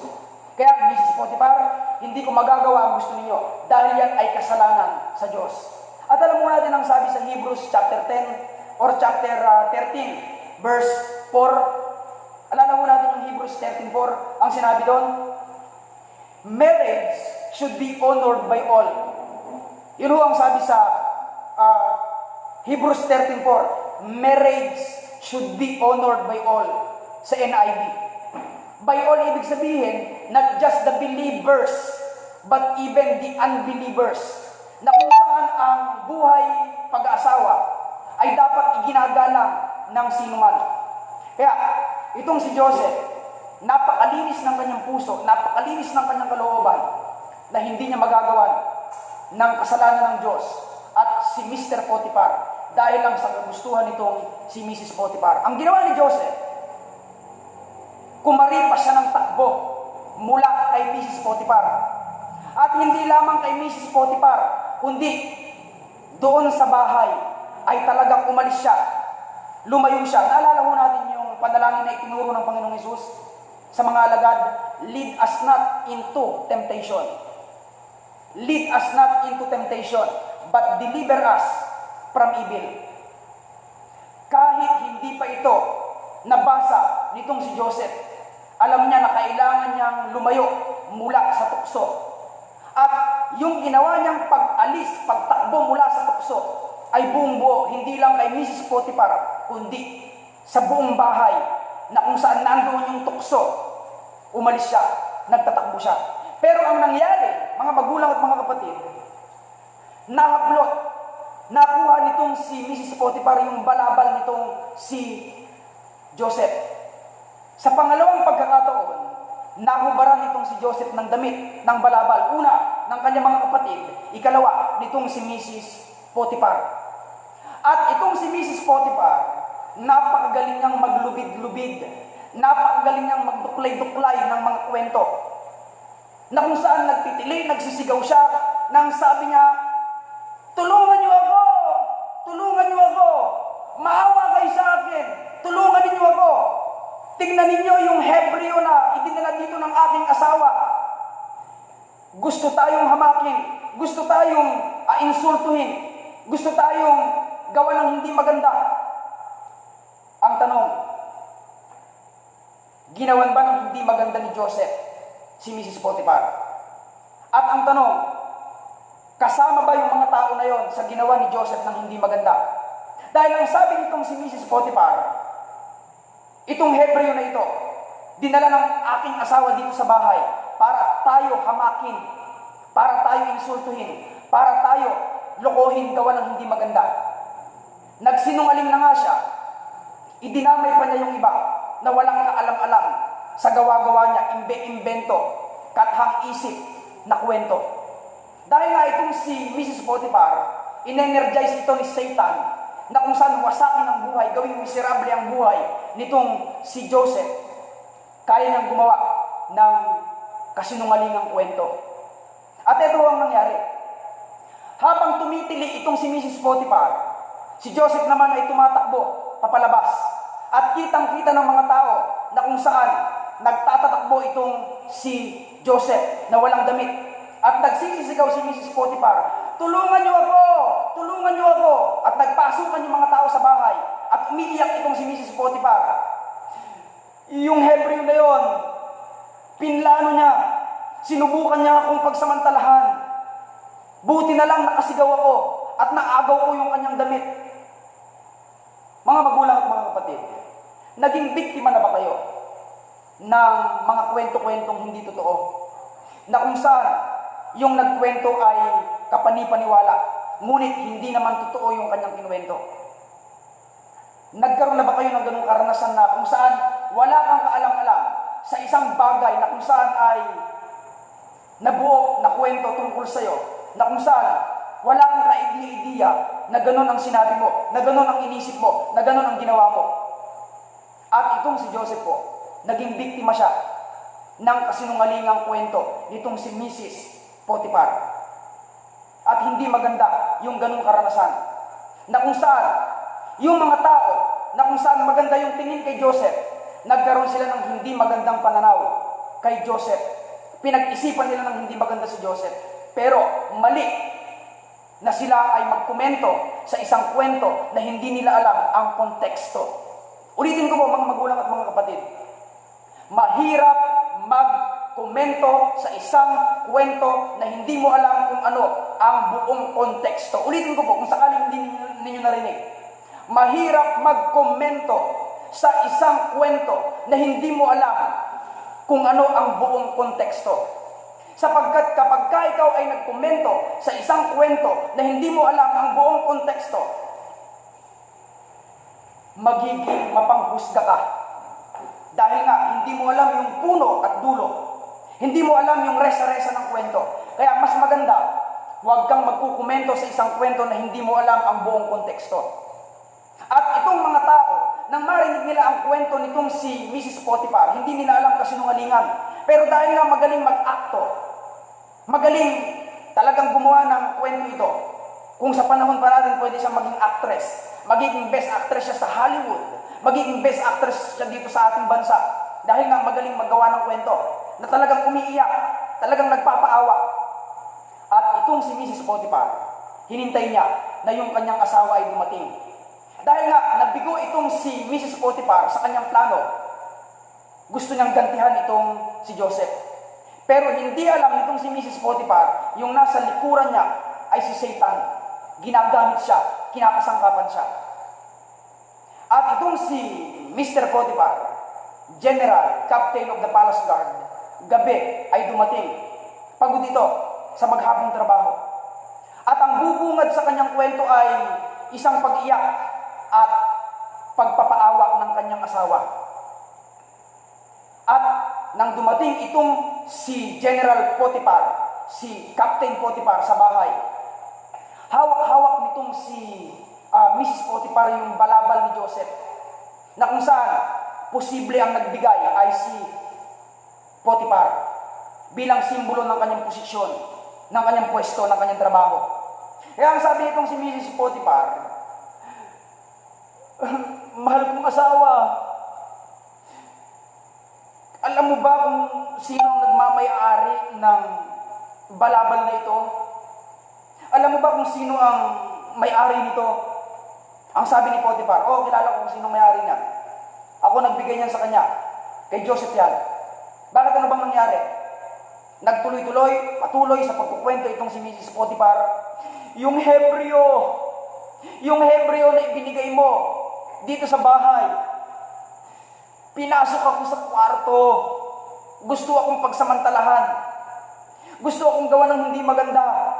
Kaya, Mrs. Potiphar, hindi ko magagawa ang gusto ninyo dahil yan ay kasalanan sa Diyos. At alam mo natin ang sabi sa Hebrews chapter 10 or chapter 13 verse 4. Alala mo natin yung Hebrews 13:4, ang sinabi doon, marriage should be honored by all. Yun ho ang sabi sa Hebrews 13:4, marriage should be honored by all sa NIV. By all, ibig sabihin, not just the believers, but even the unbelievers. Na kung saan ang buhay pag-aasawa ay dapat iginagalang ng sinuman. Kaya, itong si Joseph, napakalinis ng kanyang puso, napakalinis ng kanyang kalooban, na hindi niya magagawan ng kasalanan ng Diyos at si Mr. Potiphar dahil lang sa kagustuhan nitong si Mrs. Potiphar. Ang ginawa ni Joseph, kumaripas siya ng takbo mula kay Mrs. Potiphar. At hindi lamang kay Mrs. Potiphar, kundi doon sa bahay ay talagang umalis siya. Lumayo siya. Naalala ho natin yung panalangin na itinuro ng Panginoong Hesus sa mga alagad, lead us not into temptation. Lead us not into temptation, but deliver us from evil. Kahit hindi pa ito nabasa nitong si Joseph, alam niya na kailangan niyang lumayo mula sa tukso. At yung ginawa niyang pag-alis, pagtakbo mula sa tukso, ay buong buo, hindi lang kay Mrs. Potiphar, kundi sa buong bahay, na kung saan nandoon yung tukso, umalis siya, nagtatakbo siya. Pero ang nangyari, mga magulang at mga kapatid, nahablot, nakuha nitong si Mrs. Potiphar yung balabal nitong si Joseph. Sa pangalawang pagkakataon, nahubaran nitong si Joseph ng damit, ng balabal. Una, ng kanyang mga kapatid. Ikalawa, nitong si Mrs. Potiphar. At itong si Mrs. Potiphar, napakagaling niyang maglubid-lubid. Napakagaling niyang magduklay-duklay ng mga kwento. Na kung saan nagtitilig, nagsisigaw siya, nang sabi niya, tulungan niyo ako! Tulungan niyo ako! Maawa kayo sa akin! Tulungan niyo ako! Tingnan ninyo yung Hebreo na idinala dito ng aking asawa. Gusto tayong hamakin. Gusto tayong insultuhin. Gusto tayong gawa ng hindi maganda. Ang tanong, ginawan ba ng hindi maganda ni Joseph si Mrs. Potiphar? At ang tanong, kasama ba yung mga tao na yon sa ginawa ni Joseph ng hindi maganda? Dahil ang sabi nitong si Mrs. Potiphar, itong Hebreo na ito, dinala ng aking asawa dito sa bahay para tayo hamakin, para tayo insultuhin, para tayo lokohin, gawa ng hindi maganda. Nagsinungaling na nga siya, idinamay pa niya yung iba na walang kaalam-alam sa gawa-gawa niya, imbento, kathang isip na kwento. Dahil nga itong si Mrs. Potiphar, in-energize ito ni Satan, na kung saan wasakin ang buhay, gawing miserable ang buhay nitong si Joseph, kaya niyang gumawa ng kasinungalingang kwento. At ito ang nangyari. Habang tumitili itong si Mrs. Potiphar, si Joseph naman ay tumatakbo papalabas. At kitang-kita ng mga tao na kung saan nagtatatakbo itong si Joseph na walang damit. At nagsisisigaw si Mrs. Potiphar, tulungan niyo ako! Tulungan niyo ako! At nagpasukan yung mga tao sa bahay. at umiiyak itong si Mrs. Potiphar. Yung Hebreo na yon, pinlano niya, sinubukan niya akong pagsamantalahan. Buti na lang nakasigaw ako at naagaw ko yung kanyang damit. Mga magulang at mga kapatid, naging biktima na ba kayo ng mga kwento-kwentong hindi totoo? Na kung saan yung nagkwento ay kapanipaniwala, ngunit hindi naman totoo yung kanyang kinuwento. Nagkaroon na ba kayo ng ganung karanasan na kung saan wala kang kaalam-alam sa isang bagay na kung saan ay nabuo na kwento tungkol sa'yo, na kung saan wala kang ka-idea na gano'n ang sinabi mo, na gano'n ang inisip mo, na gano'n ang ginawa mo. At itong si Joseph po, naging biktima siya ng kasinungalingang kwento nitong si Mrs. Potiphar. At hindi maganda yung ganung karanasan. Na kung saan, yung mga tao, na kung saan maganda yung tingin kay Joseph, nagkaroon sila ng hindi magandang pananaw kay Joseph. Pinag-isipan nila ng hindi maganda si Joseph. Pero mali na sila ay magkomento sa isang kwento na hindi nila alam ang konteksto. Ulitin ko po mga magulang at mga kapatid, mahirap magkomento sa isang kwento na hindi mo alam kung ano ang buong konteksto. Ulitin ko po kung sakaling hindi ninyo narinig. Mahirap magkomento sa isang kwento na hindi mo alam kung ano ang buong konteksto. Sapagkat kapag ikaw ay nagkomento sa isang kwento na hindi mo alam ang buong konteksto, magiging mapanghusga ka. Dahil nga, hindi mo alam yung puno at dulo. Hindi mo alam yung resa-resa ng kwento. Kaya mas maganda, huwag kang magkukomento sa isang kwento na hindi mo alam ang buong konteksto. At itong mga tao, nang marinig nila ang kwento nitong si Mrs. Potiphar, hindi nila alam kasinungalingan. Pero dahil nga magaling mag-akto, magaling talagang gumawa ng kwento ito. Kung sa panahon pa natin pwede siyang maging actress, magiging best actress siya sa Hollywood, magiging best actress siya dito sa ating bansa. Dahil nga magaling maggawa ng kwento, na talagang umiiyak, talagang nagpapaawa. At itong si Mrs. Potiphar, hinintay niya na yung kanyang asawa ay dumating. Dahil nga nabigo itong si Mrs. Potiphar sa kanyang plano, gusto niyang gantihan itong si Joseph. Pero hindi alam nitong si Mrs. Potiphar, yung nasa likuran niya ay si Satan. Ginagamit siya, kinakasangkapan siya. At itong si Mr. Potiphar, General, Captain of the Palace Guard, gabi ay dumating. Pagod ito sa maghapong trabaho. At ang bubungad sa kanyang kwento ay isang pag-iyak at pagpapaawa ng kanyang asawa. At nang dumating itong si General Potiphar, si Captain Potiphar sa bahay, hawak-hawak nitong si Mrs. Potiphar yung balabal ni Joseph, na kung saan posible ang nagbigay ay si Potiphar bilang simbolo ng kanyang posisyon, ng kanyang pwesto, ng kanyang trabaho. Kaya ang sabi nitong si Mrs. Potiphar, mahal kong asawa, alam mo ba kung sino ang nagmamay-ari ng balabal na ito? Alam mo ba kung sino ang may-ari nito? Ang sabi ni Potiphar, kilala ko kung sino may-ari niya. Ako nagbigay niyan sa kanya. Kay Joseph yan. Bakit ano bang nangyari? Nagtuloy-tuloy, patuloy sa pagkukwento itong si Mrs. Potiphar. Yung Hebreo na ibinigay mo dito sa bahay, pinasok ako sa kwarto. Gusto akong pagsamantalahan. Gusto akong gawa ng hindi maganda.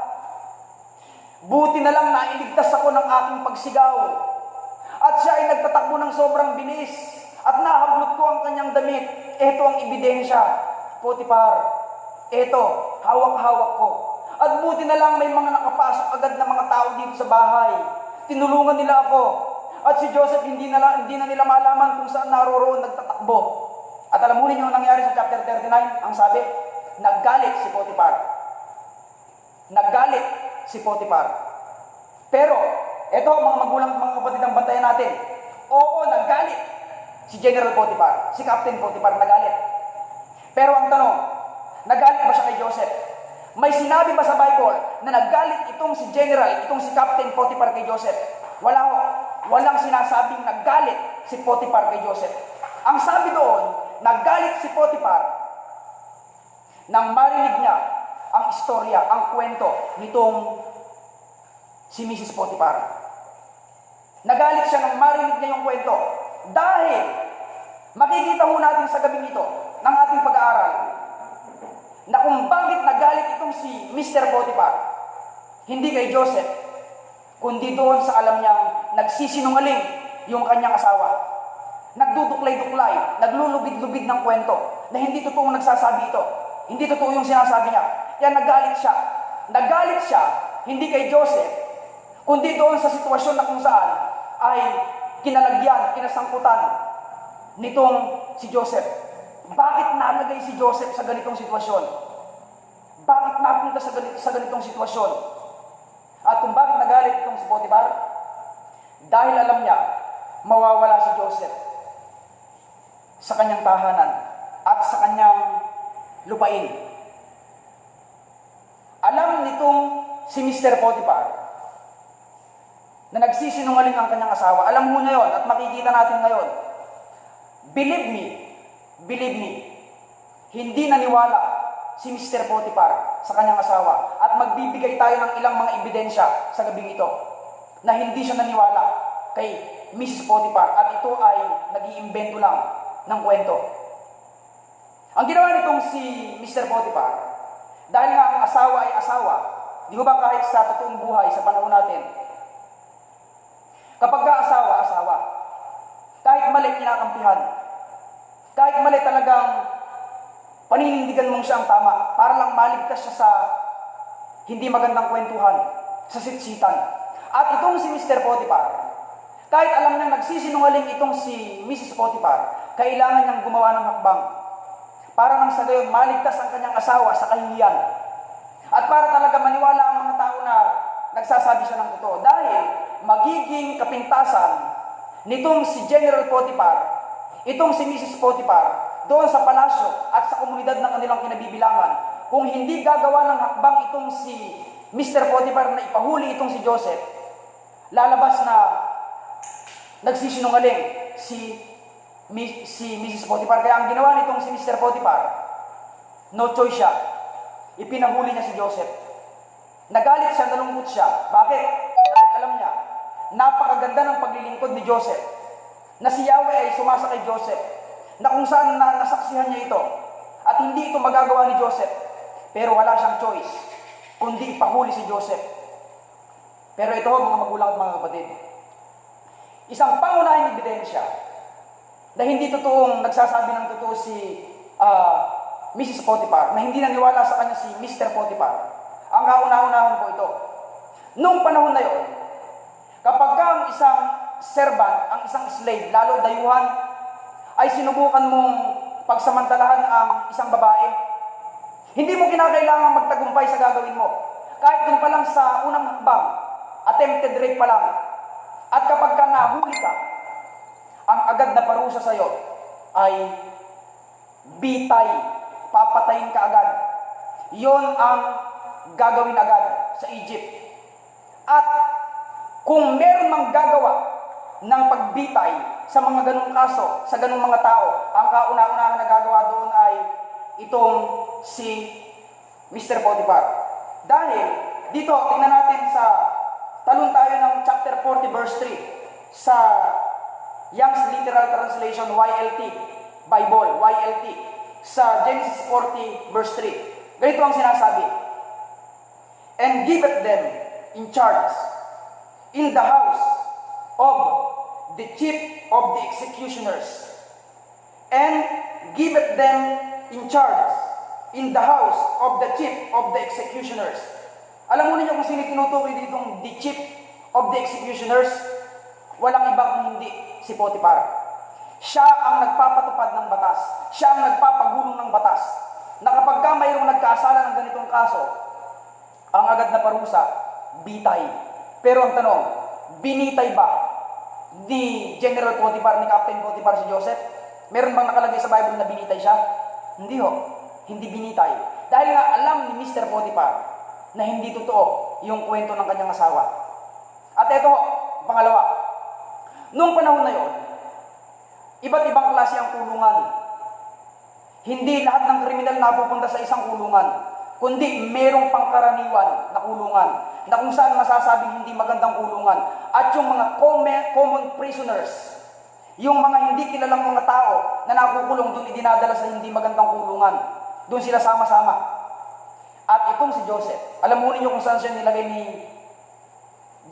Buti na lang nailigtas ako ng aking pagsigaw. At siya ay nagtatakbo ng sobrang bilis. At nahablot ko ang kanyang damit. Ito ang ebidensya. Potiphar, ito, hawak-hawak ko. At buti na lang may mga nakapasok agad na mga tao dito sa bahay. Tinulungan nila ako. At si Joseph, hindi na nila malaman kung saan naroroon nagtatakbo. At alam mo ninyo ang nangyari sa chapter 39? Ang sabi, naggalit si Potiphar. Naggalit si Potiphar. Pero, eto mga magulang, mga kapatid ang bantayan natin. Oo, naggalit si General Potiphar, si Captain Potiphar naggalit. Pero ang tanong, naggalit ba siya kay Joseph? May sinabi ba sa Bible na naggalit itong si General, itong si Captain Potiphar kay Joseph? Wala ho. walang sinasabing naggalit si Potiphar kay Joseph. Ang sabi doon, naggalit si Potiphar nang marinig niya ang istorya, ang kwento nitong si Mrs. Potiphar. Nagalit siya nang marinig niya yung kwento. Dahil, makikita ho natin sa gabing ito ng ating pag-aaral na kung bakit nagalit itong si Mr. Potiphar, hindi kay Joseph, kundi doon sa alam niyang nagsisinungaling yung kanyang asawa. Nagduduklay-duklay, naglulubid-lubid ng kwento na hindi totoong nagsasabi ito. Hindi totoo yung sinasabi niya. Kaya nagalit siya. Nagalit siya, hindi kay Joseph, kundi doon sa sitwasyon na kung saan ay kinalagyan, kinasangkutan nitong si Joseph. Bakit nalagay si Joseph sa ganitong sitwasyon? Bakit napunta sa ganitong sitwasyon? At kung bakit nagalit itong si Potiphar? Dahil alam niya, mawawala si Joseph sa kanyang tahanan at sa kanyang lupain. Alam nitong si Mr. Potiphar na nagsisinungaling ang kanyang asawa. Alam mo na yon at makikita natin ngayon. Believe me, hindi naniwala si Mr. Potiphar sa kanyang asawa at magbibigay tayo ng ilang mga ebidensya sa gabing ito na hindi siya naniwala kay Mrs. Potiphar at ito ay nag-iimbento lang ng kwento. Ang ginawa nitong si Mr. Potiphar, dahil nga ang asawa ay asawa, di ba kahit sa totoong buhay sa panahon natin, kapag ka asawa, kahit mali kinakampihan, kahit mali talagang paninindigan mong siya ang tama, para lang maligtas siya sa hindi magandang kwentuhan, sa sitsitan. At itong si Mr. Potiphar, kahit alam niyang nagsisinungaling itong si Mrs. Potiphar, kailangan niyang gumawa ng hakbang para nang sa gayon maligtas ang kanyang asawa sa kahihiyan. At para talaga maniwala ang mga tao na nagsasabi siya ng totoo. Dahil magiging kapintasan nitong si General Potiphar, itong si Mrs. Potiphar, doon sa palasyo at sa komunidad ng kanilang kinabibilangan, kung hindi gagawa ng hakbang itong si Mr. Potiphar na ipahuli itong si Joseph, lalabas na nagsisinungaling si Mrs. Potiphar. Kaya ang ginawa nitong si Mr. Potiphar, no choice siya. Ipinahuli niya si Joseph. Nagalit siya, nalungkot siya. Bakit? Dahil alam niya, napakaganda ng paglilingkod ni Joseph. Na si Yahweh ay sumasa kay Joseph. Na kung saan nasaksihan niya ito. At hindi ito magagawa ni Joseph. Pero wala siyang choice, kundi ipahuli si Joseph. Pero ito mga magulang at mga kapatid, isang pangunahing ebidensya na hindi totoong nagsasabi ng totoo si Mrs. Potiphar, na hindi naniwala sa kanya si Mr. Potiphar. Ang kauna-unahan po ito. Noong panahon na yon, kapag ang isang servant, ang isang slave, lalo dayuhan, ay sinubukan mong pagsamantalahan ang isang babae, hindi mo kinakailangan magtagumpay sa gagawin mo. Kahit dun pa lang sa unang hakbang, attempted rape pa lang. At kapag ka nahuli ka, ang agad na parusa sa'yo ay bitay, papatayin ka agad. Yon ang gagawin agad sa Egypt. At kung meron mang gagawa ng pagbitay sa mga ganung kaso, sa ganung mga tao, ang kauna-unahan na gagawa doon ay itong si Mr. Potiphar. Dahil dito, tingnan natin sa talon tayo ng chapter 40 verse 3 sa Young's Literal Translation YLT Bible, YLT, sa Genesis 40 verse 3. Ganito ang sinasabi: "And giveth them in charge in the house of the chief of the executioners, and giveth them in charge in the house of the chief of the executioners." Alam mo niyo kung sino tinutukoy ditong the chief of the executioners? Walang iba kung hindi si Potiphar. Siya ang nagpapatupad ng batas. Siya ang nagpapagulong ng batas. Na kapag ka mayroong nagkaasala ng ganitong kaso, ang agad na parusa, bitay. Pero ang tanong, binitay ba ni General Potiphar, ni Captain Potiphar si Joseph? Meron bang nakalagay sa Bible na binitay siya? Hindi ho. Hindi binitay. Dahil nga alam ni Mr. Potiphar na hindi totoo yung kwento ng kanyang asawa. At ito, pangalawa, Noong panahon na yon, iba't ibang klase ang kulungan. Hindi lahat ng kriminal napupunta sa isang kulungan, kundi merong pangkaraniwan na kulungan, na kung saan masasabing hindi magandang kulungan. At yung mga common prisoners, yung mga hindi kilalang mga tao na nakukulong, doon idinadala sa hindi magandang kulungan. Doon sila sama-sama. At itong si Joseph, alam mo ninyo kung saan siya nilagay ni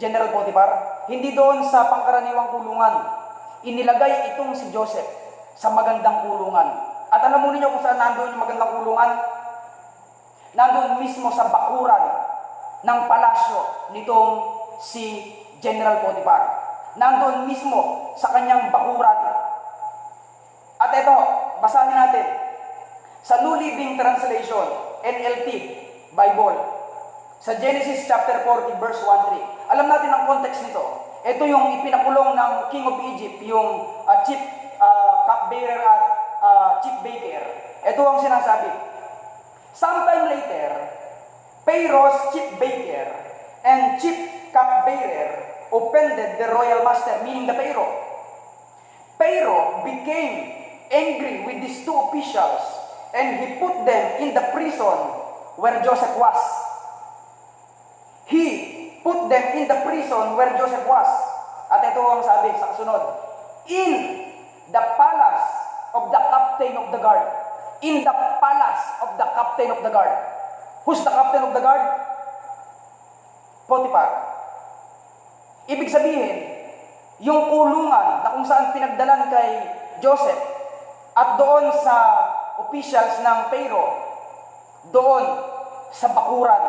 General Potiphar? Hindi doon sa pangkaraniwang kulungan. Inilagay itong si Joseph sa magandang kulungan. At alam mo ninyo kung saan nandoon yung magandang kulungan? Nandoon mismo sa bakuran ng palasyo nitong si General Potiphar. Nandoon mismo sa kanyang bakuran. At ito, basahin natin sa New Living Translation, NLT Bible, sa Genesis chapter 40 verse 1-3. Alam natin ang context nito. Ito yung ipinakulong ng King of Egypt, yung chief cupbearer at chief baker. Ito ang sinasabi. Sometime later, Pharaoh's chief baker and chief cupbearer offended the royal master, meaning the Pharaoh. Pharaoh became angry with these two officials and he put them in the prison where Joseph was. He put them in the prison where Joseph was. At ito ang sabi sa kasunod. In the palace of the captain of the guard. In the palace of the captain of the guard. Who's the captain of the guard? Potiphar. Ibig sabihin, yung kulungan na kung saan pinagdalan kay Joseph at doon sa officials ng Pharaoh, doon sa bakuran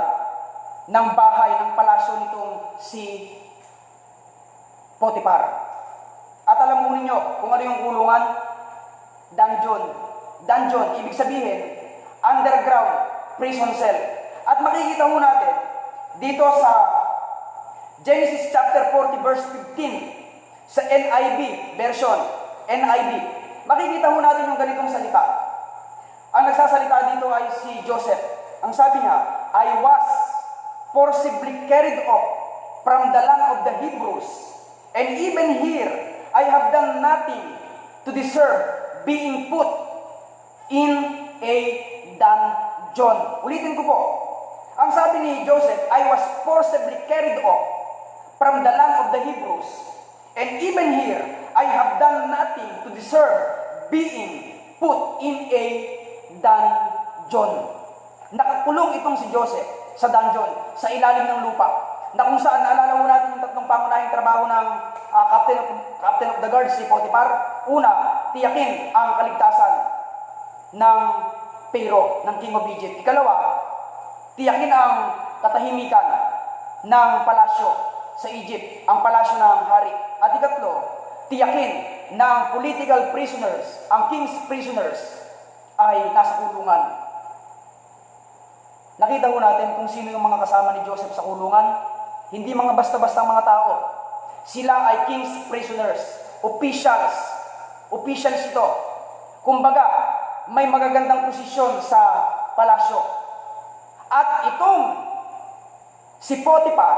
ng bahay ng palasyo nitong si Potiphar. At alam mo ninyo kung ano yung kulungan? Dungeon. Dungeon, ibig sabihin, underground prison cell. At makikita mo natin dito sa Genesis chapter 40 verse 15 sa NIV version, NIV. Makikita mo natin yung ganitong salita. Ang nagsasalita dito ay si Joseph. Ang sabi niya, I was forcibly carried off from the land of the Hebrews, and even here I have done nothing to deserve being put in a dungeon. Ulitin ko po. Ang sabi ni Joseph, I was forcibly carried off from the land of the Hebrews, and even here I have done nothing to deserve being put in a dungeon. Nakakulong itong si Joseph sa dungeon, sa ilalim ng lupa, na kung saan naalala mo natin yung tatlong pangunahing trabaho ng captain of the guard, si Potiphar. Una, tiyakin ang kaligtasan ng Pharaoh, ng King of Egypt. Ikalawa, tiyakin ang katahimikan ng palasyo sa Egypt, ang palasyo ng hari. At ikatlo, tiyakin ng political prisoners, ang king's prisoners, ay nasa kulungan. Nakita ho natin kung sino yung mga kasama ni Joseph sa kulungan. Hindi mga basta-basta mga tao. Sila ay king's prisoners, officials. Officials ito. Kumbaga, may magagandang posisyon sa palasyo. At itong si Potiphar,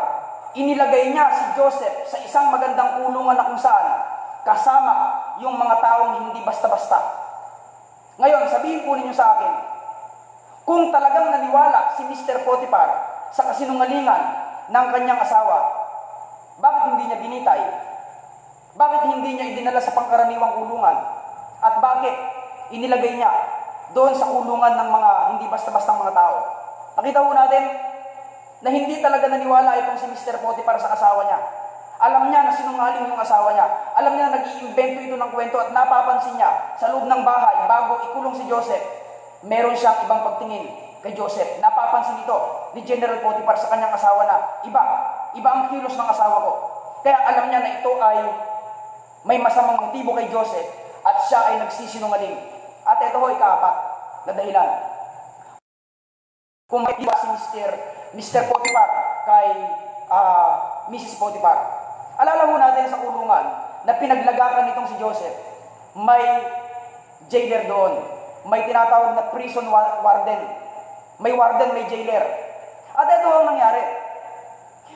inilagay niya si Joseph sa isang magandang kulungan na kung saan kasama yung mga taong hindi basta-basta. Ngayon, sabihin po ninyo sa akin, kung talagang naniwala si Mr. Potiphar sa kasinungalingan ng kanyang asawa, bakit hindi niya binitay? Bakit hindi niya idinala sa pangkaraniwang kulungan? At bakit inilagay niya doon sa kulungan ng mga hindi basta-bastang mga tao? Nakita po natin na hindi talaga naniwala itong si Mr. Potiphar sa asawa niya. Alam niya na sinungaling yung asawa niya. Alam niya na nag-iimbento ito ng kwento at napapansin niya sa loob ng bahay bago ikulong si Joseph. Meron siyang ibang pagtingin kay Joseph. Napapansin ito ni General Potiphar sa kanyang asawa na iba ang kilos ng asawa ko. Kaya alam niya na ito ay may masamang motibo kay Joseph at siya ay nagsisinungaling. At ito ho ikaapat na dahilan. Kung may iba si Mr. Potiphar kay Mrs. Potiphar. Alala ho natin sa kulungan na pinaglagakan nitong si Joseph, may jailer doon. May tinatawag na prison warden. May warden, may jailer. At ito ang nangyari.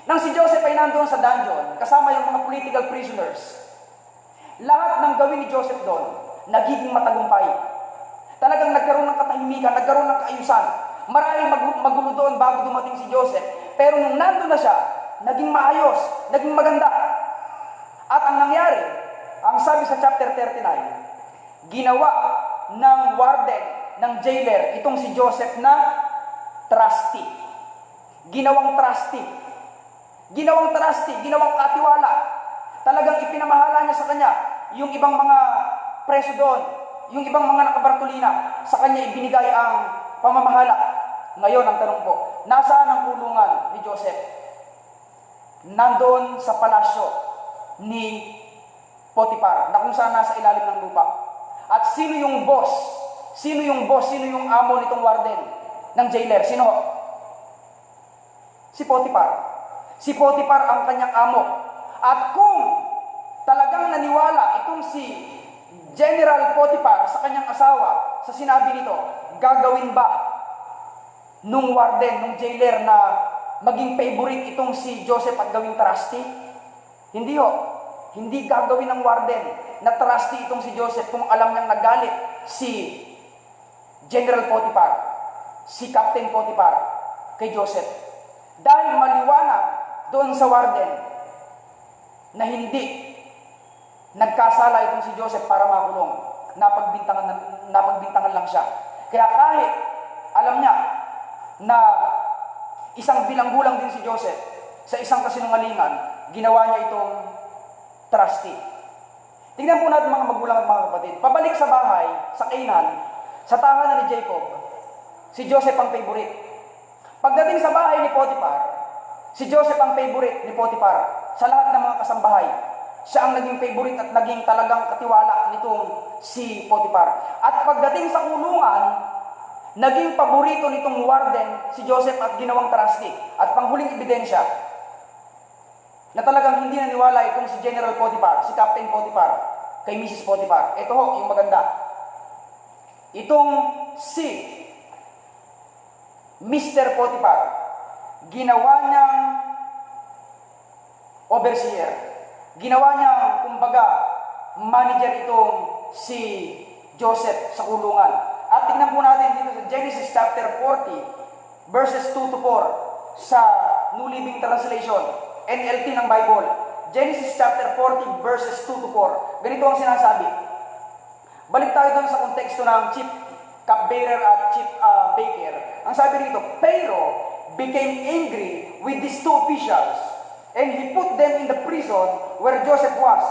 Nang si Joseph ay nandoon sa dungeon, kasama yung mga political prisoners, lahat ng gawin ni Joseph doon, nagiging matagumpay. Talagang nagkaroon ng katahimikan, nagkaroon ng kaayusan. Maraming magulo doon bago dumating si Joseph. Pero nung nandun na siya, naging maayos, naging maganda. At ang nangyari, ang sabi sa chapter 39, ginawa ng warden, ng jailer, itong si Joseph na trustee. Ginawang trustee. Ginawang trustee, ginawang katiwala. Talagang ipinamahala niya sa kanya yung ibang mga preso doon, yung ibang mga nakabartolina, sa kanya ibinigay ang pamamahala. Ngayon, ang tanong po, nasaan ang kulungan ni Joseph? Nandoon sa palasyo ni Potiphar, na kung saan nasa ilalim ng lupa. At sino yung boss? Sino yung boss? Sino yung amo nitong warden ng jailer? Sino? Si Potiphar. Si Potiphar ang kanyang amo. At kung talagang naniwala itong si General Potiphar sa kanyang asawa, sa sinabi nito, gagawin ba nung warden, nung jailer na maging favorite itong si Joseph at gawing trustee? Hindi ho. Hindi gagawin ng warden na trustee itong si Joseph kung alam niyang nagalit si General Potiphar, si Captain Potiphar kay Joseph. Dahil maliwanag doon sa warden na hindi nagkasala itong si Joseph para makulong. Napagbintangan lang siya. Kaya kahit alam niya na isang bilanggulang din si Joseph sa isang kasinungalingan, ginawa niya itong trustee. Tingnan po natin mga magulang at mga kapatid. Pabalik sa bahay, sa Canaan, sa tahanan ni Jacob, si Joseph ang favorite. Pagdating sa bahay ni Potiphar, si Joseph ang favorite ni Potiphar sa lahat ng mga kasambahay. Siya ang naging favorite at naging talagang katiwala nitong si Potiphar. At pagdating sa kulungan, naging paborito nitong warden si Joseph at ginawang trustee. At panghuling ebidensya na talagang hindi naniwala itong si General Potiphar, si Captain Potiphar, kay Mrs. Potiphar. Ito ho, yung maganda. Itong si Mr. Potiphar, ginawa niyang overseer. Ginawa niyang, kumbaga, manager itong si Joseph sa kulungan. At tingnan po natin dito sa Genesis chapter 40, verses 2 to 4, sa New Living Translation, NLT ng Bible. Genesis chapter 40, verses 2 to 4. Ganito ang sinasabi. Balik tayo doon sa konteksto ng chief cupbearer at chief baker. Ang sabi dito, Pharaoh became angry with these two officials, and he put them in the prison where Joseph was,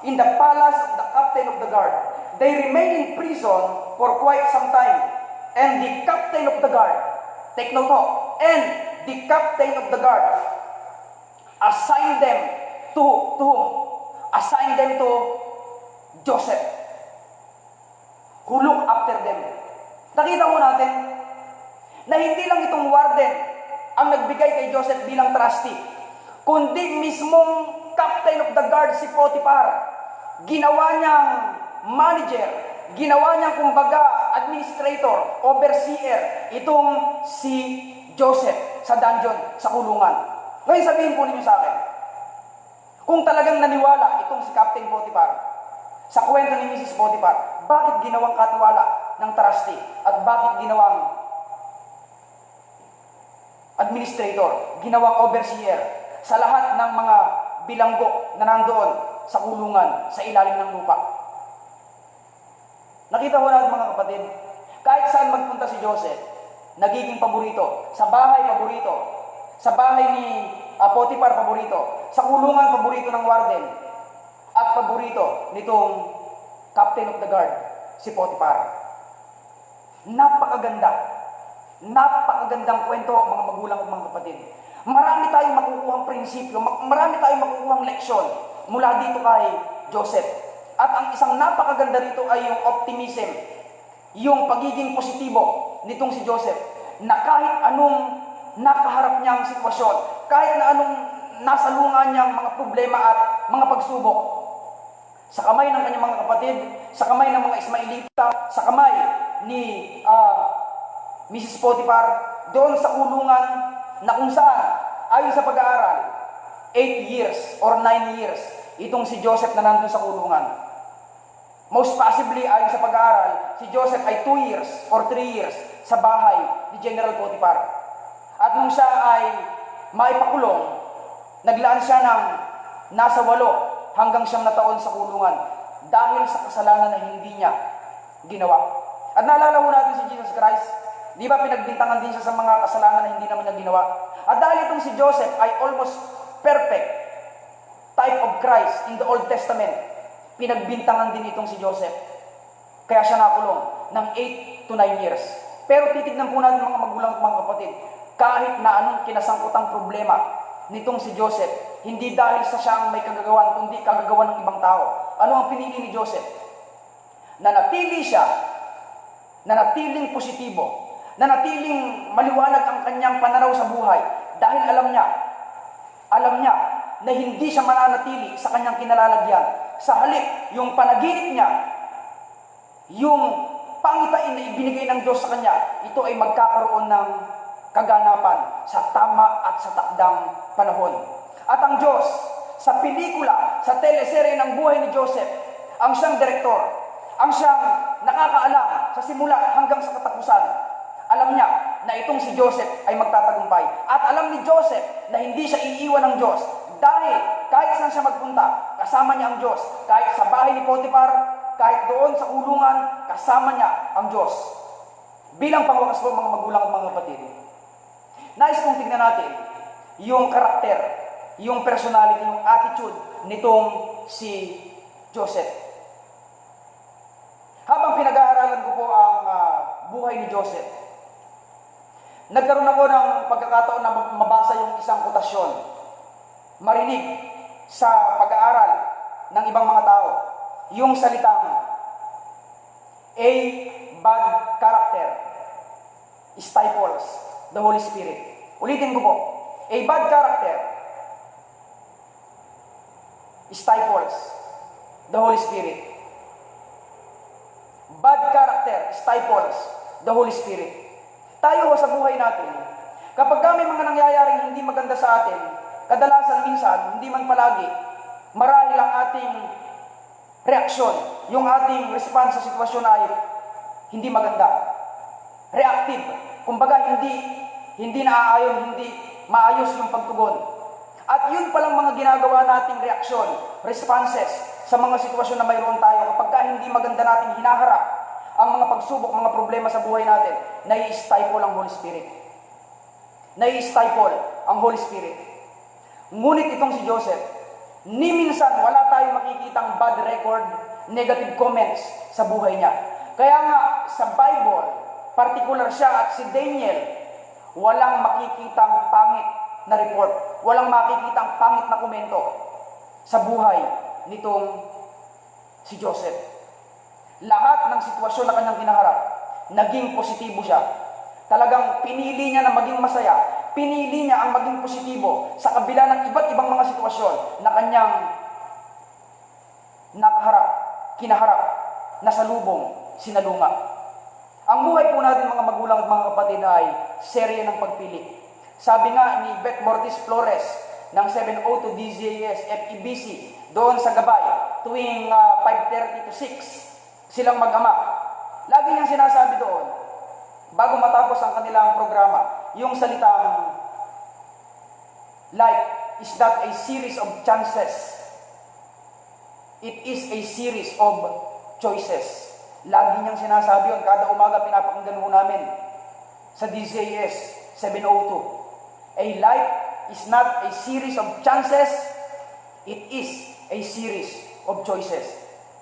in the palace of the captain of the guard. They remained in prison for quite some time. And the captain of the guard, take note ho, and the captain of the guard assigned them to whom? Assigned them to Joseph, who looked after them. Nakita mo natin na hindi lang itong warden ang nagbigay kay Joseph bilang trustee, kundi mismong captain of the guard si Potiphar. Ginawa niyang manager, ginawa niyang kumbaga administrator, overseer, itong si Joseph sa dungeon, sa kulungan. Ngayon sabihin po ninyo sa akin, kung talagang naniwala itong si Captain Potiphar sa kwento ni Mrs. Potiphar, bakit ginawang katiwala ng trustee at bakit ginawang administrator, ginawang overseer sa lahat ng mga bilanggo na nandoon sa kulungan, sa ilalim ng lupa? Nakita ko natin mga kapatid, kahit saan magpunta si Joseph, nagiging paborito. Sa bahay, paborito. Sa bahay ni Potiphar, paborito. Sa kulungan, paborito ng warden. At paborito nitong captain of the guard, si Potiphar. Napakaganda. Napakagandang kwento, mga magulang at mga kapatid. Marami tayong makukuhang prinsipyo, marami tayong makukuhang leksyon mula dito kay Joseph. At ang isang napakaganda rito ay yung optimism, yung pagiging positibo nitong si Joseph, na kahit anong nakaharap niyang sitwasyon, kahit na anong nasa lunga niyang mga problema at mga pagsubok, sa kamay ng kanyang mga kapatid, sa kamay ng mga Ismailita, sa kamay ni Mrs. Potiphar, doon sa kulungan na kung saan, ayon sa pag-aaral, 8 years or 9 years, itong si Joseph na nandun sa kulungan. Most possibly, ayon sa pag-aaral, si Joseph ay 2 years or 3 years sa bahay ni General Potiphar. At nung siya ay maipakulong, naglaan siya ng nasa 8 hanggang 9 na taon sa kulungan dahil sa kasalanan na hindi niya ginawa. At naalala mo natin si Jesus Christ, di ba pinagbintangan din siya sa mga kasalanan na hindi naman niya ginawa? At dahil itong si Joseph ay almost perfect type of Christ in the Old Testament, pinagbintangan din itong si Joseph. Kaya siya nakulong ng 8 to 9 years. Pero titignan po natin mga magulang at mga kapatid, kahit na anong kinasangkutang problema nitong si Joseph, hindi dahil sa siya ang may kagagawan, kundi kagagawan ng ibang tao. Ano ang pinili ni Joseph? Nanatili siya, nanatiling positibo, nanatiling maliwanag ang kanyang pananaw sa buhay dahil alam niya na hindi siya mananatili sa kanyang kinalalagyan. Sa halip, yung panaginip niya, yung pangitain na ibinigay ng Diyos sa kanya, ito ay magkakaroon ng kaganapan sa tama at sa takdang panahon. At ang Diyos, sa pelikula, sa teleserye ng buhay ni Joseph, ang siyang direktor, ang siyang nakakaalam sa simula hanggang sa katapusan, alam niya na itong si Joseph ay magtatagumpay. At alam ni Joseph na hindi siya iiwan ng Diyos dahil kahit saan siya magpunta, kasama niya ang Diyos. Kahit sa bahay ni Potiphar, kahit doon sa kulungan, kasama niya ang Diyos. Bilang pangwakas po mga magulang at mga kapatid, nais kong tingnan natin yung karakter, yung personality, yung attitude nitong si Joseph. Habang pinag-aaralan ko po ang buhay ni Joseph, nagkaroon ako ng pagkakataon na mabasa yung isang kotasyon, marinig sa pag-aaral ng ibang mga tao, yung salitang a bad character stifles the Holy Spirit. Ulitin ko po, a bad character stifles the Holy Spirit. Bad character stifles the Holy Spirit. Tayo sa buhay natin, kapag may mga nangyayaring hindi maganda sa atin, kadalasan minsan, hindi man palagi, marahil ang ating reaksyon, yung ating response sa sitwasyon ay hindi maganda. Reactive. Kumbaga, hindi naaayon, hindi maayos yung pagtugon. At yun palang mga ginagawa nating reaksyon, responses sa mga sitwasyon na mayroon tayo kapag hindi maganda nating hinaharap ang mga pagsubok, mga problema sa buhay natin, nai-stifle ang Holy Spirit. Nai-stifle ang Holy Spirit. Ngunit itong si Joseph, ni minsan wala tayong makikitang bad record, negative comments sa buhay niya. Kaya nga sa Bible, particular siya at si Daniel, walang makikitang pangit na report, walang makikitang pangit na komento sa buhay nitong si Joseph. Lahat ng sitwasyon na kanyang kinaharap, naging positibo siya. Talagang pinili niya na maging masaya. Pinili niya ang maging positibo sa kabila ng iba't ibang mga sitwasyon na kanyang nakaharap, kinaharap, nasalubong, sinalunga. Ang buhay po natin mga magulang at mga kapatid ay serye ng pagpili. Sabi nga ni Beth Mortis Flores ng 702 DZS FEBC doon sa Gabay tuwing 5:30 to 6 silang mag-ama. Lagi niyang sinasabi doon, bago matapos ang kanilang programa, yung salitang, life is not a series of chances. It is a series of choices. Lagi niyang sinasabi yun, kada umaga pinapakinggan ho namin sa DZS 702. A life is not a series of chances, it is a series of choices.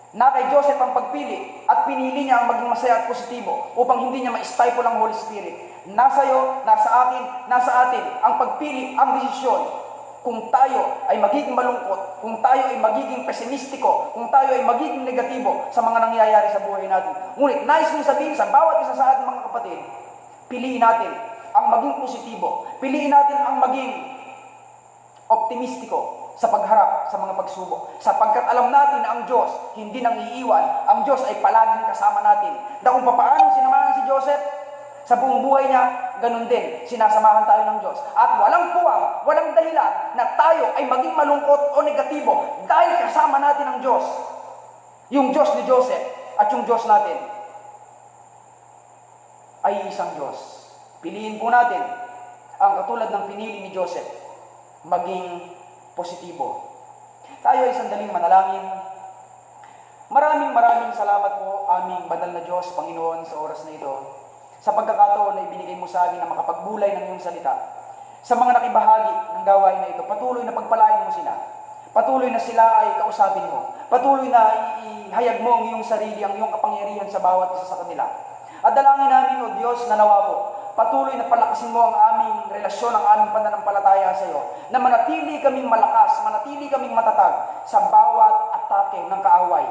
Na kay Joseph ang pagpili at pinili niya ang maging masaya at positibo upang hindi niya ma-stifle ang Holy Spirit. Nasa iyo, nasa akin, nasa atin ang pagpili, ang desisyon. Kung tayo ay magiging malungkot, kung tayo ay magiging pesimistiko, kung tayo ay magiging negatibo sa mga nangyayari sa buhay natin. Ngunit nais kong sabihin sa bawat isa sa ating mga kapatid, piliin natin ang maging positibo. Piliin natin ang maging optimistiko sa pagharap sa mga pagsubok. Sapagkat alam natin na ang Diyos hindi nang iiwan. Ang Diyos ay palaging kasama natin. Na kung paano sinamahan si Joseph sa buong buhay niya, ganun din, sinasamahan tayo ng Diyos. At walang puwang, walang dahilan na tayo ay maging malungkot o negatibo dahil kasama natin ang Diyos. Yung Diyos ni Joseph at yung Diyos natin ay isang Diyos. Piliin po natin ang katulad ng pinili ni Joseph, maging positibo. Tayo ay sandaling manalangin. Maraming salamat po aming banal na Diyos, Panginoon, sa oras na ito, sa pagkakataon na ibinigay mo sa amin na makapagbulay ng iyong salita. Sa mga nakibahagi ng gawain na ito, patuloy na pagpalain mo sila. Patuloy na sila ay kausapin mo. Patuloy na ihayag mo ang iyong sarili, ang iyong kapangyarihan sa bawat isa sa kanila. At dalangin namin, O Diyos, na nawa po, patuloy na palakasin mo ang aming relasyon, ang aming pananampalataya sa iyo, na manatili kaming malakas, manatili kaming matatag sa bawat atake ng kaaway,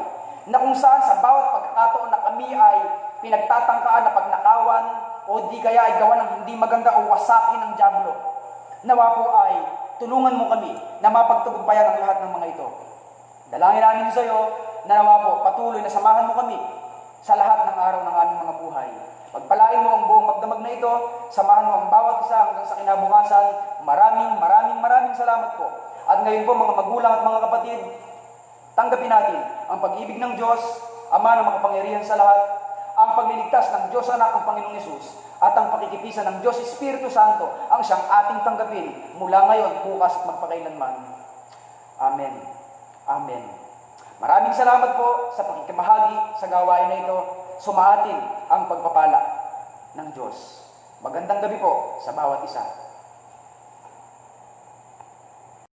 na kung saan sa bawat pagkakataon na kami ay pinagtatangkaan na pagnakawan o di kaya ay gawa ng hindi maganda o wasakin ng dyablo, nawa po ay tulungan mo kami na mapagtagumpayan ang lahat ng mga ito. Dalangin namin sa iyo na nawa po patuloy na samahan mo kami sa lahat ng araw ng aming mga buhay. Pagpalain mo ang buong magdamag na ito, samahan mo ang bawat isa hanggang sa kinabukasan. Maraming salamat po. At ngayon po mga magulang at mga kapatid, tanggapin natin ang pag-ibig ng Diyos, Ama ng makapangyarihan sa lahat, ang pagliligtas ng Diyos Anak ang Panginoong Hesus, at ang pakikipisan ng Diyos Espiritu Santo ang siyang ating tanggapin mula ngayon, bukas at magpakailanman. Amen. Amen. Maraming salamat po sa pakikibahagi sa gawain na ito. Sumaatin ang pagpapala ng Diyos. Magandang gabi po sa bawat isa.